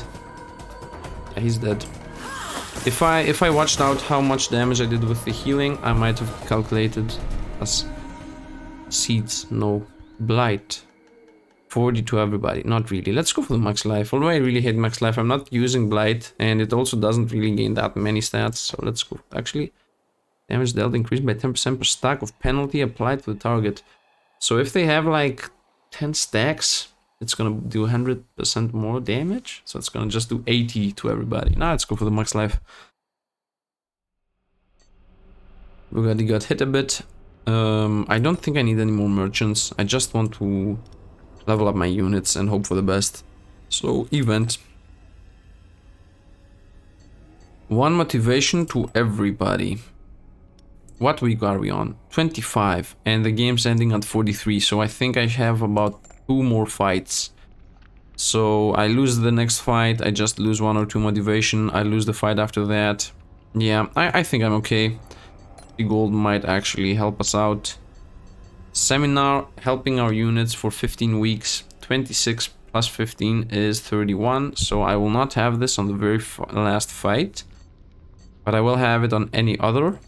Speaker 1: Yeah, he's dead. If I watched out how much damage I did with the healing, I might have calculated as seeds. No, blight. 40 to everybody. Not really. Let's go for the max life. Although I really hate max life, I'm not using blight, and it also doesn't really gain that many stats. So let's go. Actually, damage dealt increased by 10% per stack of penalty applied to the target. So if they have like 10 stacks, it's gonna do 100% more damage. So it's gonna just do 80 to everybody. Now let's go for the max life. Bugatti got hit a bit. I don't think I need any more merchants. I just want to level up my units and hope for the best. So event. 1 motivation to everybody. What week are we on? 25, and the game's ending at 43, so I think I have about 2 more fights. So I lose the next fight, I just lose 1 or 2 motivation, I lose the fight after that. Yeah, I think I'm okay. The gold might actually help us out. Seminar, helping our units for 15 weeks. 26 plus 15 is 31, so I will not have this on the very last fight. But I will have it on any other.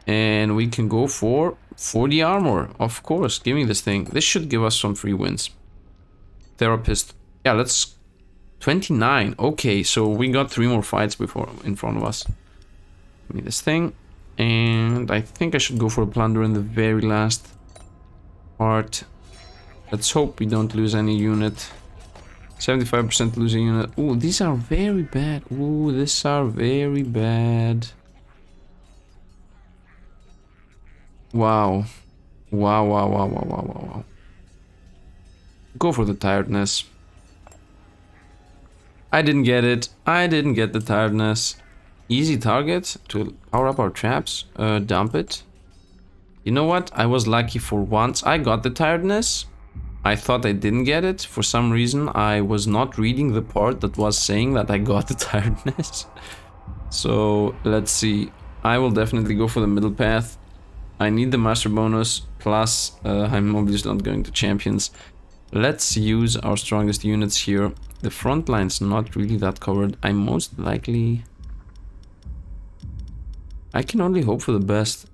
Speaker 1: And we can go for 40 armor. Of course, give me this thing. This should give us some free wins. Therapist. Yeah, let's... 29. Okay, so we got 3 more fights before in front of us. Give me this thing. And I think I should go for a plunder in the very last part. Let's hope we don't lose any unit. 75% lose a unit. Ooh, these are very bad. Ooh, these are very bad. Wow. Wow, wow, wow, wow, wow, wow, wow. Go for the tiredness. I didn't get it. I didn't get the tiredness. Easy target to power up our traps. Dump it. You know what? I was lucky for once. I got the tiredness. I thought I didn't get it. For some reason, I was not reading the part that was saying that I got the tiredness. So, let's see. I will definitely go for the middle path. I need the master bonus. Plus, I'm obviously not going to champions. Let's use our strongest units here. The front line's not really that covered. I'm most likely... I can only hope for the best.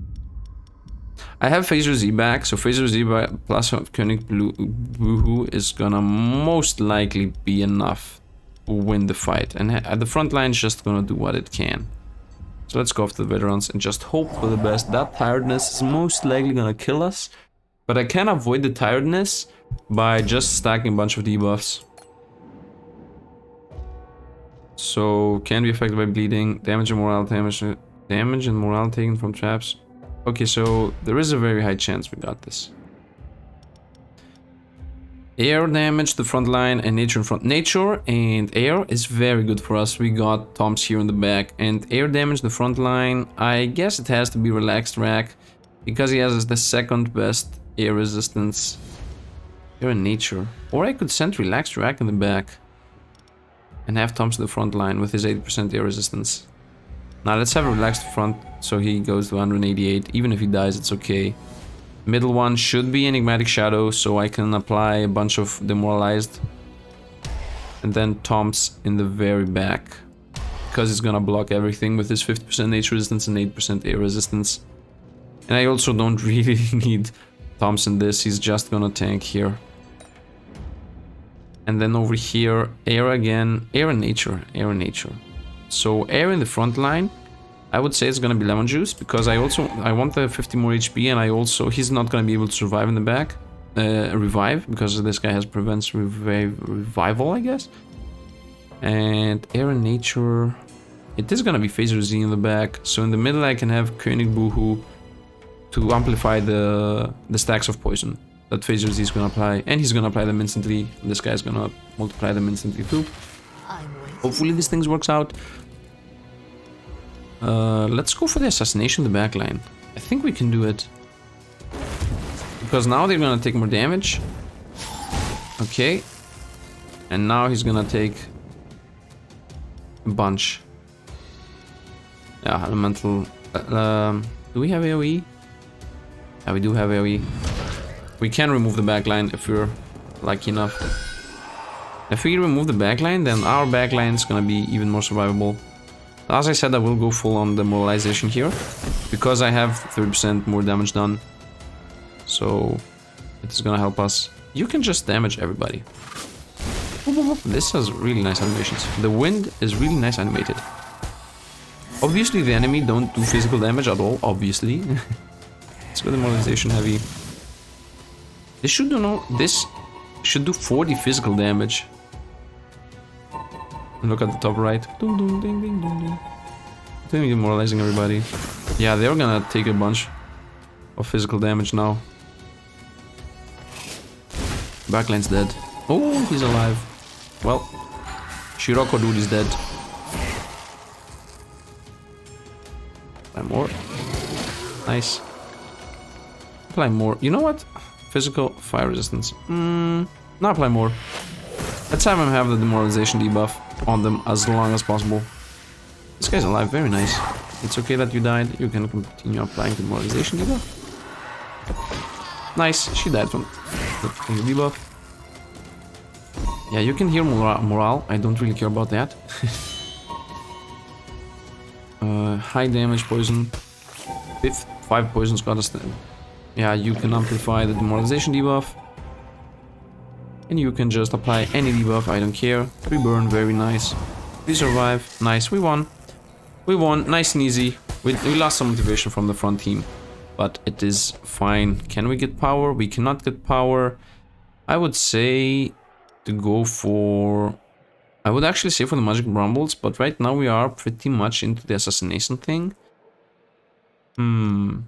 Speaker 1: I have Phaser Z back, so Phaser Z plus König Boohoo is gonna most likely be enough to win the fight. And the front line's just gonna do what it can. So let's go after the veterans and just hope for the best. That tiredness is most likely gonna kill us. But I can avoid the tiredness by just stacking a bunch of debuffs. So, can be affected by bleeding, damage and morale taken from traps. Okay, so there is a very high chance we got this. Air damage the front line and nature in front. Nature and air is very good for us. We got Toms here in the back. And air damage the front line, I guess it has to be relaxed rack. Because he has the second best air resistance. Air and nature. Or I could send relaxed rack in the back. And have Toms in the front line with his 80% air resistance. Now let's have a relaxed front, so he goes to 188. Even if he dies, it's okay. Middle one should be Enigmatic Shadow, so I can apply a bunch of Demoralized. And then Toms in the very back. Because he's gonna block everything with his 50% nature resistance and 8% air resistance. And I also don't really need Toms in this, he's just gonna tank here. And then over here, air again, air and nature, air and nature. So air in the front line, I would say it's gonna be lemon juice because I want the 50 more HP and he's not gonna be able to survive in the back, revive because this guy has prevents revival, I guess. And air and nature, it is gonna be Phaser Z in the back. So in the middle I can have König Boohoo to amplify the stacks of poison that Phaser Z is gonna apply, and he's gonna apply them instantly. This guy's gonna multiply them instantly too. Hopefully this thing works out. Let's go for the assassination in the back line. I think we can do it. Because now they're gonna take more damage. Okay. And now he's gonna take a bunch. Yeah, elemental. Do we have AoE? Yeah, we do have AoE. We can remove the backline if we're lucky enough. If we remove the backline, then our backline is gonna be even more survivable. As I said, I will go full on demoralization here, because I have 30% more damage done. So, it is gonna help us. You can just damage everybody. This has really nice animations. The wind is really nice animated. Obviously, the enemy don't do physical damage at all, obviously. Let's go demoralization heavy. This should do 40 physical damage. Look at the top right. Ding, ding, ding, ding, ding. Demoralizing everybody. Yeah, they're gonna take a bunch of physical damage now. Backline's dead. Oh, he's alive. Well, Shiroko dude is dead. Apply more. Nice. Apply more. You know what? Physical fire resistance. Not apply more. Let's have him have the demoralization debuff on them as long as possible. This guy's alive, very nice. It's okay that you died, you can continue applying the demoralization debuff. Nice, she died from the debuff. Yeah, you can hear morale, I don't really care about that. High damage poison. 5 poisons got us. Yeah, you can amplify the demoralization debuff. And you can just apply any debuff, I don't care. 3 burn, very nice. We survive, nice, we won. We won, nice and easy. We lost some motivation from the front team, but it is fine. Can we get power? We cannot get power. I would say to go for... I would actually say for the magic brambles, but right now we are pretty much into the assassination thing. You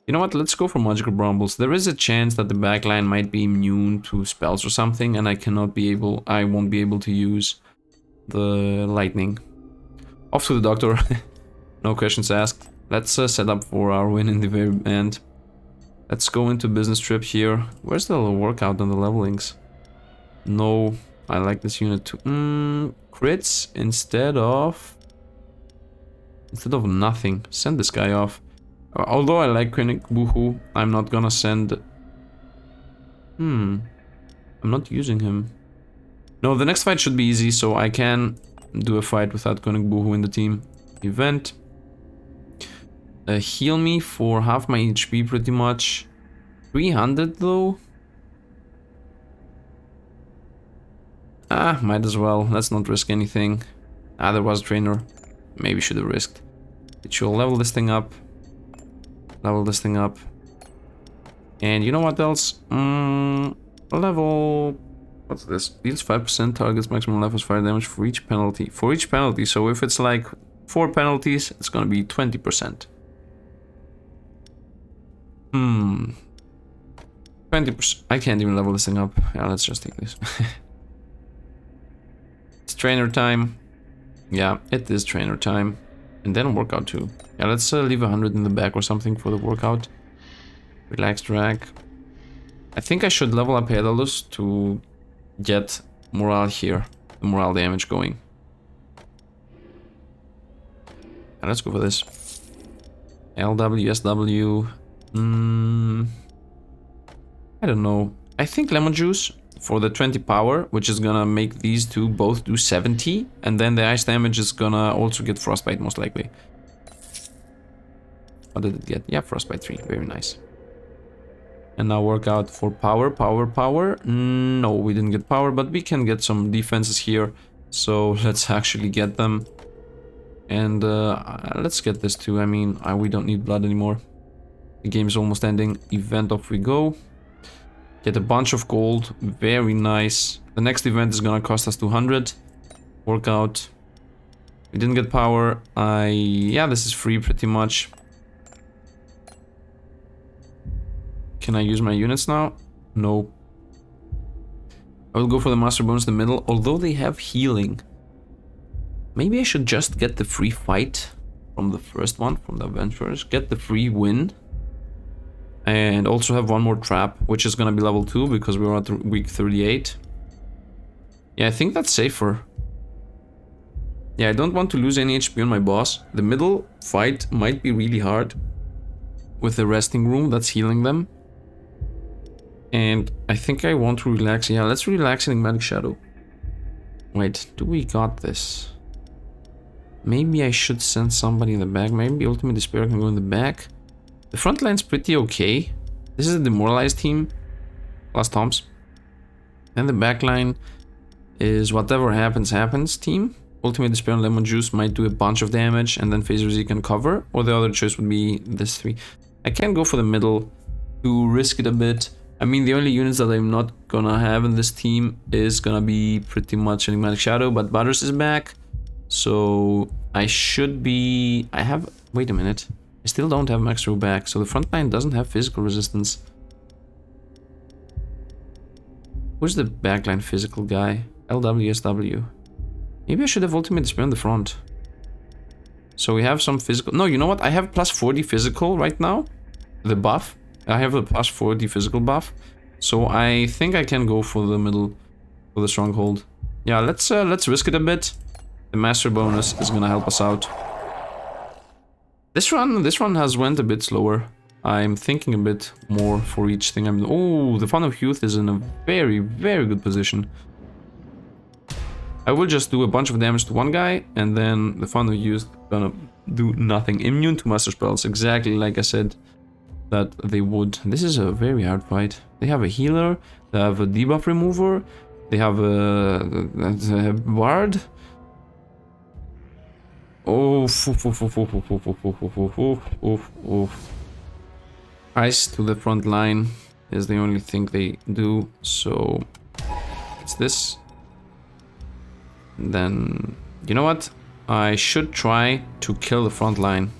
Speaker 1: know what, let's go for magical brambles. There is a chance that the backline might be immune to spells or something, and I won't be able to use the lightning. Off to the doctor. No questions asked. Let's set up for our win in the very end. Let's go into business trip here. Where's the workout on the levelings? No, I like this unit too. Crits instead of nothing. Send this guy off. Although I like Clinic Boohoo, I'm not gonna send... I'm not using him. No, the next fight should be easy, so I can do a fight without Clinic Boohoo in the team. Event. Heal me for half my HP pretty much. 300 though? Might as well. Let's not risk anything. There was a trainer. Maybe should have risked. It should level this thing up. Level this thing up. And you know what else? Level... What's this? Deals 5% targets maximum levels fire damage for each penalty. For each penalty, so if it's like 4 penalties, it's gonna be 20%. 20%. I can't even level this thing up. Yeah, let's just take this. It's trainer time. Yeah, it is trainer time. And then workout too. Yeah, let's leave 100 in the back or something for the workout. Relax drag. I think I should level up Hedalus to get morale here. The morale damage going. And let's go for this. LW, SW. I don't know. I think lemon juice for the 20 power, which is gonna make these two both do 70, and then the ice damage is gonna also get frostbite most likely. What did it get? Yeah, frostbite 3, very nice. And now workout for power. No, we didn't get power, but we can get some defenses here, so let's actually get them. And let's get this too. I mean, we don't need blood anymore. The game's almost ending. Event, off we go. Get a bunch of gold. Very nice. The next event is gonna cost us 200. Workout. We didn't get power. Yeah, this is free pretty much. Can I use my units now? No. I will go for the master bonus in the middle, although they have healing. Maybe I should just get the free fight from the first one, from the adventurers. Get the free win. And also have one more trap, which is gonna be level 2 because we're at week 38. Yeah, I think that's safer. Yeah, I don't want to lose any HP on my boss. The middle fight might be really hard with the resting room that's healing them. And I think I want to relax. Yeah, let's relax in Enigmatic Shadow. Wait, do we got this? Maybe I should send somebody in the back. Maybe Ultimate Despair can go in the back. The front line's pretty okay. This is a demoralized team. Plus Toms. And the back line is whatever happens, happens team. Ultimate Despair and Lemon Juice might do a bunch of damage and then Phaser Z can cover. Or the other choice would be this 3. I can go for the middle to risk it a bit. I mean, the only units that I'm not gonna have in this team is gonna be pretty much Enigmatic Shadow, but Butters is back. So I should be... Wait a minute. I still don't have Max Row back, so the front line doesn't have physical resistance. Who's the backline physical guy? LWSW. Maybe I should have Ultimate Despair in the front. So we have some physical... No, you know what? I have plus 40 physical right now. The buff. I have a plus 40 physical buff. So I think I can go for the middle, for the stronghold. Yeah, let's risk it a bit. The master bonus is gonna help us out. This run has went a bit slower. I'm thinking a bit more for each thing I'm... Oh, the Font of Youth is in a very, very good position. I will just do a bunch of damage to one guy, and then the Font of Youth gonna do nothing. Immune to master spells, exactly like I said that they would. This is a very hard fight. They have a healer, they have a debuff remover, they have a bard. Oh, ice to the front line is the only thing they do, so it's this. And then, you know what? I should try to kill the front line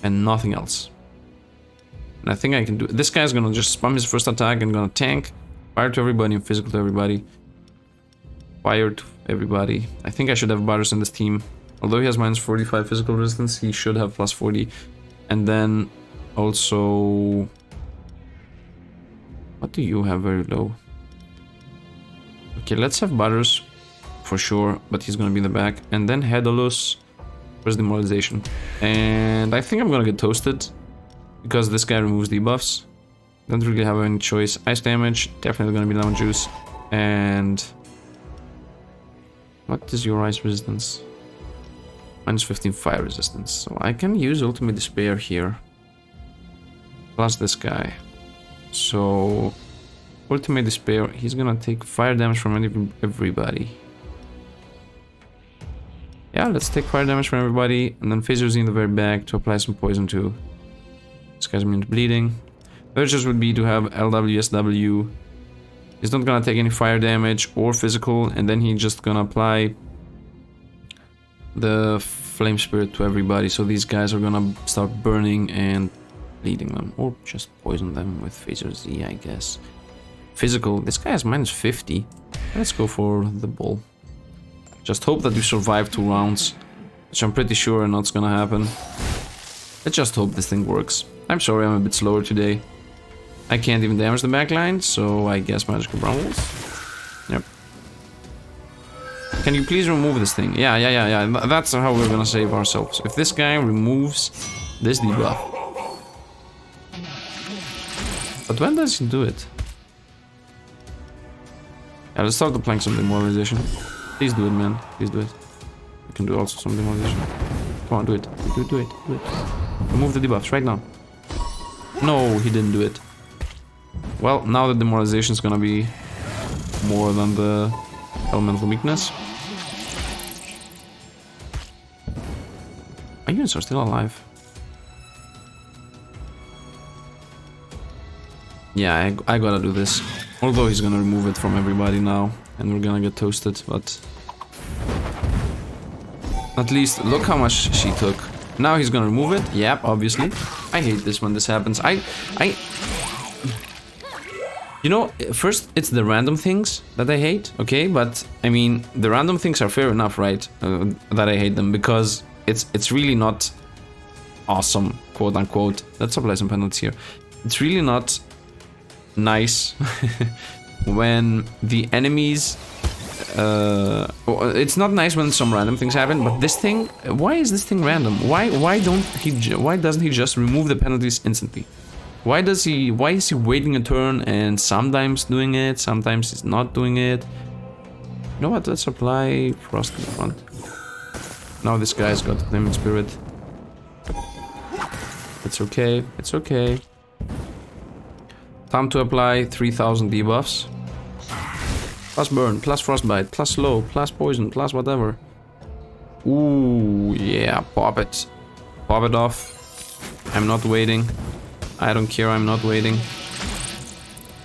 Speaker 1: and nothing else. And I think I can do it. This guy's gonna just spam his first attack and gonna tank. Fire to everybody and physical to everybody. Fire to everybody. I think I should have Butters in this team. Although he has minus 45 physical resistance, he should have plus 40. And then also... What do you have very low? Okay, let's have Butters for sure, but he's gonna be in the back. And then Hedalus. Where's Demoralization? And I think I'm gonna get toasted. Because this guy removes debuffs. Don't really have any choice. Ice damage, definitely gonna be lemon juice. And... What is your ice resistance? Minus 15 fire resistance. So I can use Ultimate Despair here. Plus this guy. So... Ultimate Despair, he's gonna take fire damage from everybody. Yeah, let's take fire damage from everybody. And then Phasers in the very back to apply some poison too. This guy's immune to bleeding. Urges would be to have LWSW. He's not gonna take any fire damage or physical, and then he's just gonna apply the Flame Spirit to everybody. So these guys are gonna start burning and bleeding them, or just poison them with Phaser Z, I guess. Physical. This guy has minus 50. Let's go for the ball. Just hope that we survive 2 rounds, which I'm pretty sure not gonna happen. Let's just hope this thing works. I'm sorry, I'm a bit slower today. I can't even damage the backline, so I guess Magical Brambles. Yep. Can you please remove this thing? Yeah. That's how we're gonna save ourselves. If this guy removes this debuff. But when does he do it? Yeah, let's start applying some Demoralization. Please do it, man. Please do it. You can do also some Demoralization. Come on, do it. Do it. Remove the debuffs right now. No, he didn't do it. Well, now the Demoralization is gonna be more than the elemental weakness. Our units are still alive. Yeah, I gotta do this. Although he's gonna remove it from everybody now, and we're gonna get toasted, but... At least, look how much she took. Now he's gonna remove it. Yep, obviously. I hate this when this happens. You know, first it's the random things that I hate, okay? But, I mean, the random things are fair enough, right? That I hate them, because it's really not awesome, quote unquote. Let's apply some penalties here. It's really not nice when the enemies... it's not nice when some random things happen, but this thing... Why is this thing random? Why doesn't he just remove the penalties instantly? Why is he waiting a turn and sometimes doing it, sometimes he's not doing it? You know what, let's apply Frost in the front. Now this guy's got Flame Spirit. It's okay, it's okay. Time to apply 3000 debuffs. Plus burn, plus frostbite, plus slow, plus poison, plus whatever. Ooh, yeah, pop it. Pop it off. I'm not waiting. I don't care, I'm not waiting.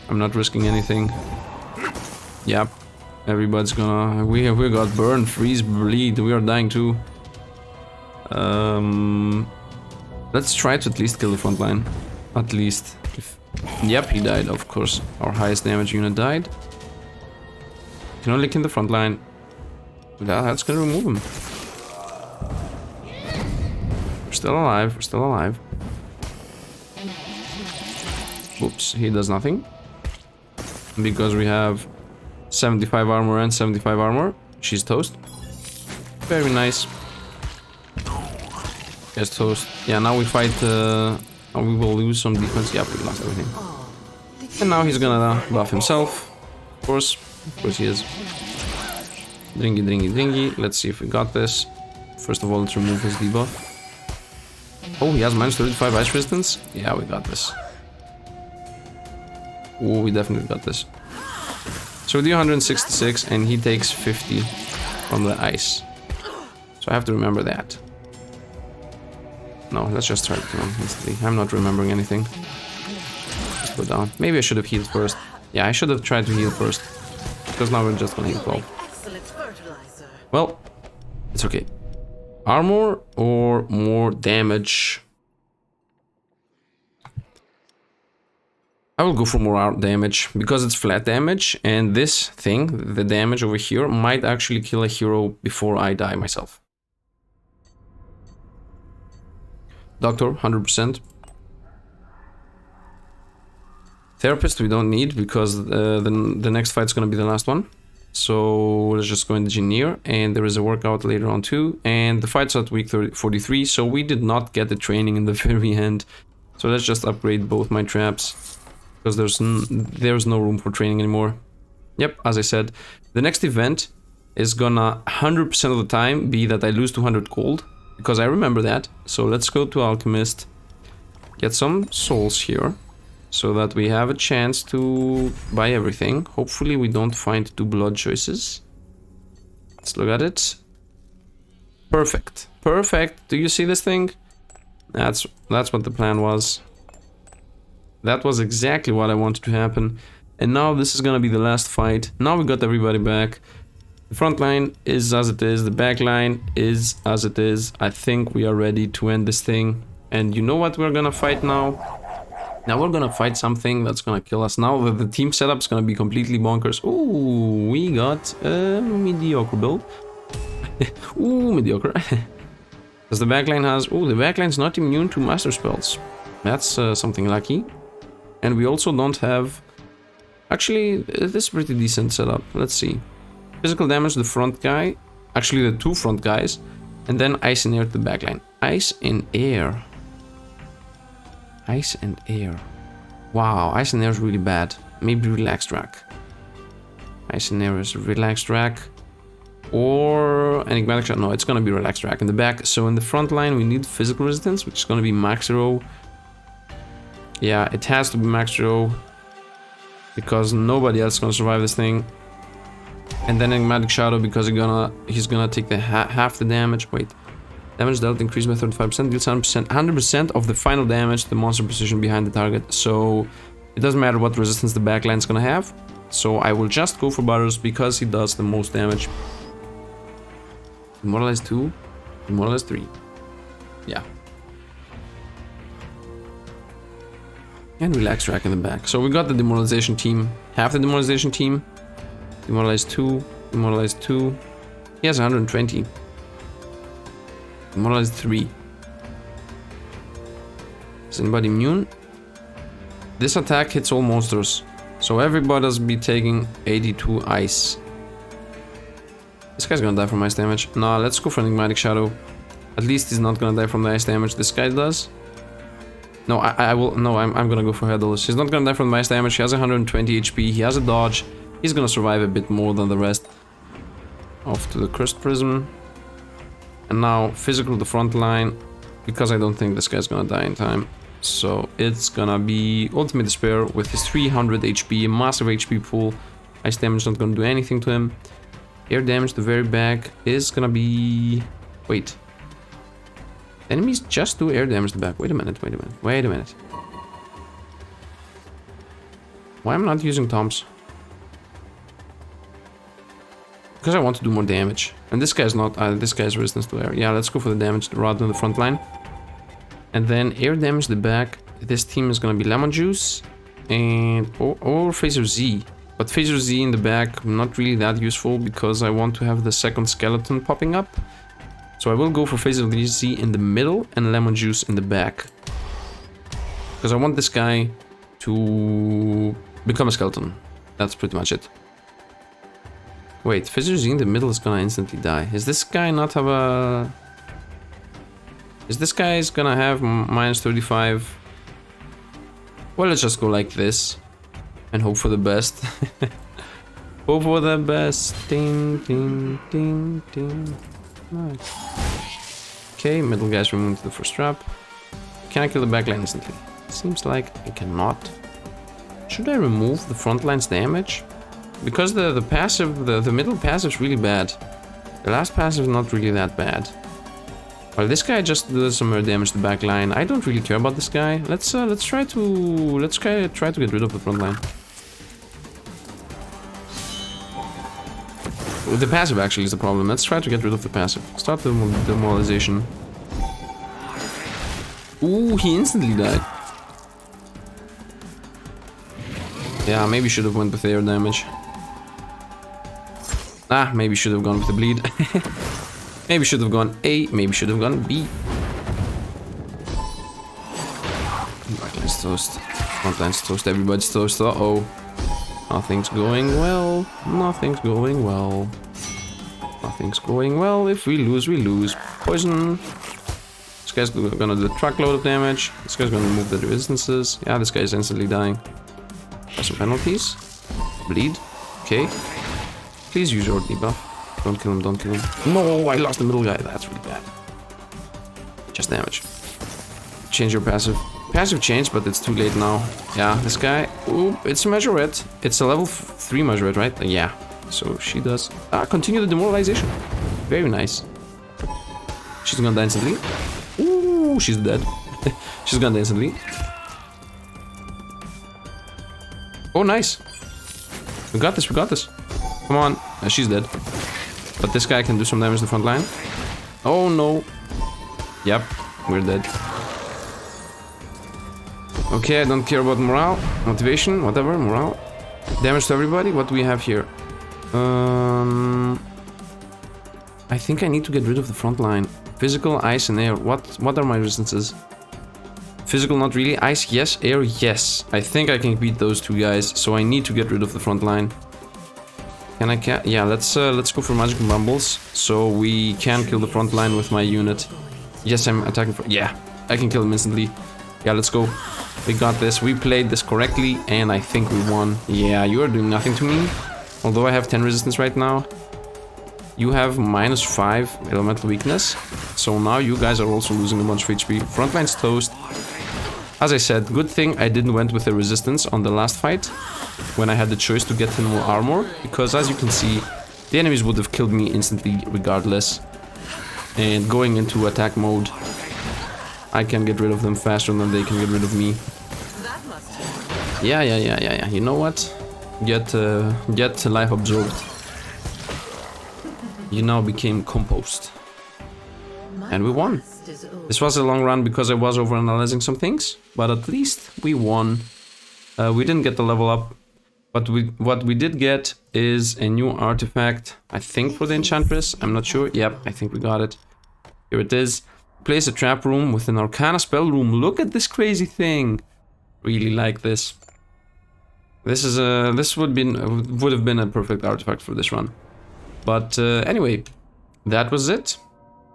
Speaker 1: I'm not risking anything. Yep. Everybody's gonna... We got burn, freeze, bleed. We are dying too. Let's try to at least kill the front line. At least. Yep, he died, of course. Our highest damage unit died. Can only kill the front line. That's gonna remove him. We're still alive, we're still alive. Oops, he does nothing. Because we have 75 armor and 75 armor. She's toast. Very nice. Yes, toast. Yeah, now we fight... we will lose some defense. Yeah, we lost everything. And now he's gonna buff himself. Of course he is. Dringy. Let's see if we got this. First of all, let's remove his debuff. Oh, he has minus 35 ice resistance? Yeah, we got this. Oh, we definitely got this. So we do 166 and he takes 50 from the ice. So I have to remember that. No, let's just try to kill him instantly. I'm not remembering anything. Just go down. Maybe I should have healed first. Yeah, I should have tried to heal first. Because now we're just gonna heal 12. Well, it's okay. Armor or more damage? I will go for more damage because it's flat damage, and this thing, the damage over here, might actually kill a hero before I die myself. Doctor, 100%. Therapist we don't need because the next fight's gonna be the last one. So let's just go engineer, and there is a workout later on too, and the fight's at week 43, so we did not get the training in the very end. So let's just upgrade both my traps, because there's no room for training anymore. Yep, as I said, the next event is gonna 100% of the time be that I lose 200 gold, because I remember that. So let's go to Alchemist, get some souls here, so that we have a chance to buy everything. Hopefully we don't find 2 blood choices. Let's look at it. Perfect. Perfect. Do you see this thing? That's what the plan was. That was exactly what I wanted to happen. And now this is gonna be the last fight. Now we got everybody back. The front line is as it is. The back line is as it is. I think we are ready to end this thing. And you know what we're gonna fight now? Now we're gonna fight something that's gonna kill us. Now that the team setup's gonna be completely bonkers. Ooh, we got a mediocre build. Ooh, mediocre. Because the backline has... Ooh, the backline's not immune to master spells. That's something lucky. And we also don't have... Actually, this is pretty decent setup. Let's see. Physical damage to the front guy. Actually, the 2 front guys. And then ice and air to the backline. Ice and air. Ice and air. Wow, ice and air is really bad. Maybe relaxed rack. Ice and air is relaxed rack. Or enigmatic shot. No, it's gonna be relaxed rack in the back. So in the front line we need physical resistance, which is gonna be max zero. Yeah, it has to be max zero. Because nobody else is gonna survive this thing. And then enigmatic shadow because he's gonna take the half the damage. Wait. Damage dealt increased by 35%, deals 100% of the final damage to the monster position behind the target. So it doesn't matter what resistance the backline's gonna have. So I will just go for Butters because he does the most damage. Demoralize 2, Demoralize 3. Yeah. And relax rack in the back. So we got the demoralization team. Half the demoralization team. Demoralize 2, Demoralize 2. He has 120. Demoralize 3. Is anybody immune? This attack hits all monsters. So everybody's be taking 82 ice. This guy's gonna die from ice damage. Nah, let's go for enigmatic shadow. At least he's not gonna die from the ice damage. This guy does. No, I will. No, I'm gonna go for Headless. He's not gonna die from the ice damage. He has 120 HP. He has a dodge. He's gonna survive a bit more than the rest. Off to the Cursed Prism. And now, physical to the front line, because I don't think this guy's gonna die in time. So it's gonna be Ultimate Despair with his 300 HP, a massive HP pool. Ice damage not gonna do anything to him. Air damage to the very back is gonna be... Wait. Enemies just do air damage to the back. Wait a minute, wait a minute, wait a minute. Why am I not using Toms? Because I want to do more damage. And this guy's not... this guy's resistance to air. Yeah, let's go for the damage rather than the front line. And then air damage to the back. This team is gonna be Lemon Juice. And... Or Phaser Z. But Phaser Z in the back, not really that useful because I want to have the second skeleton popping up. So I will go for Phaser Z in the middle and Lemon Juice in the back. Because I want this guy to become a skeleton. That's pretty much it. Wait, Phaser Z in the middle is gonna instantly die. Is this guy not have a... Is this guy's gonna have minus 35? Well, let's just go like this. And hope for the best. Hope for the best. Ding, ding, ding, ding. Nice. Okay, middle guy's removed to the first trap. Can I kill the backline instantly? Seems like I cannot. Should I remove the front line's damage? Because the passive, the middle passive is really bad. The last passive is not really that bad. Well, this guy just does some more damage to the back line. I don't really care about this guy. Let's try to get rid of the front line. The passive actually is the problem. Let's try to get rid of the passive. Start the demoralization. Ooh, he instantly died. Yeah, maybe should have went with air damage. Ah, maybe should have gone with the bleed. Maybe should have gone A, maybe should have gone B. Backline's toast. Frontline's toast, everybody's toast. Uh-oh. Nothing's going well. Nothing's going well. Nothing's going well. If we lose, we lose. Poison. This guy's gonna do a truckload of damage. This guy's gonna remove the resistances. Yeah, this guy is instantly dying. Some penalties. Bleed. Okay. Please use your debuff. Don't kill him, don't kill him. No, I lost the middle guy. That's really bad. Just damage. Change your passive. Passive changed, but it's too late now. Yeah, this guy. Ooh, it's a Majorette. It's a level 3 Majorette, right? Yeah. So she does. Continue the demoralization. Very nice. She's gonna die instantly. Ooh, she's dead. She's gonna die instantly. Oh, nice. We got this, we got this. Come on. She's dead. But this guy can do some damage to the front line. Oh, no. Yep, we're dead. Okay, I don't care about morale, motivation, whatever, morale. Damage to everybody. What do we have here? I think I need to get rid of the front line. Physical, ice, and air. What are my resistances? Physical, not really. Ice, yes. Air, yes. I think I can beat those two guys, so I need to get rid of the front line. Can I? Yeah, let's go for magic bumbles, so we can kill the front line with my unit. Yes, I'm attacking. Yeah, I can kill him instantly. Yeah, let's go. We got this. We played this correctly, and I think we won. Yeah, you are doing nothing to me. Although I have 10 resistance right now. You have -5 elemental weakness. So now you guys are also losing a bunch of HP. Frontline's toast. As I said, good thing I didn't went with the resistance on the last fight. When I had the choice to get him more armor. Because as you can see, the enemies would have killed me instantly regardless. And going into attack mode, I can get rid of them faster than they can get rid of me. Yeah. You know what? Get life absorbed. You now became compost. And we won. This was a long run because I was overanalyzing some things, but at least we won. We didn't get the level up, but what we did get is a new artifact, I think for the Enchantress, I'm not sure. Yep, I think we got it. Here it is. Place a trap room with an Arcana spell room. Look at this crazy thing. Really like this. This would have been a perfect artifact for this run. But anyway, that was it.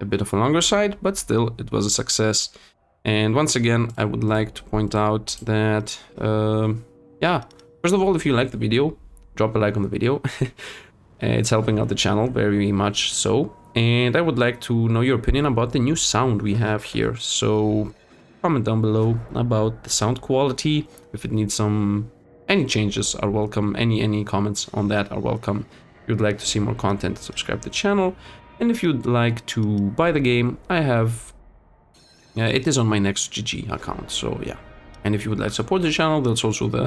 Speaker 1: A bit of a longer side, but still it was a success. And once again, I would like to point out that yeah, first of all, if you like the video, drop a like on the video. It's helping out the channel very much so. And I would like to know your opinion about the new sound we have here. So comment down below about the sound quality. If it needs any changes are welcome. Any comments on that are welcome. If you'd like to see more content, subscribe to the channel. And if you'd like to buy the game, I have... it is on my next GG account, so yeah. And if you would like to support the channel, there's also the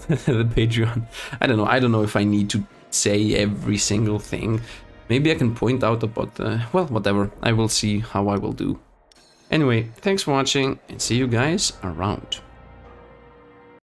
Speaker 1: the Patreon. I don't know if I need to say every single thing. Maybe I can point out about the... well, whatever. I will see how I will do. Anyway, thanks for watching, and see you guys around.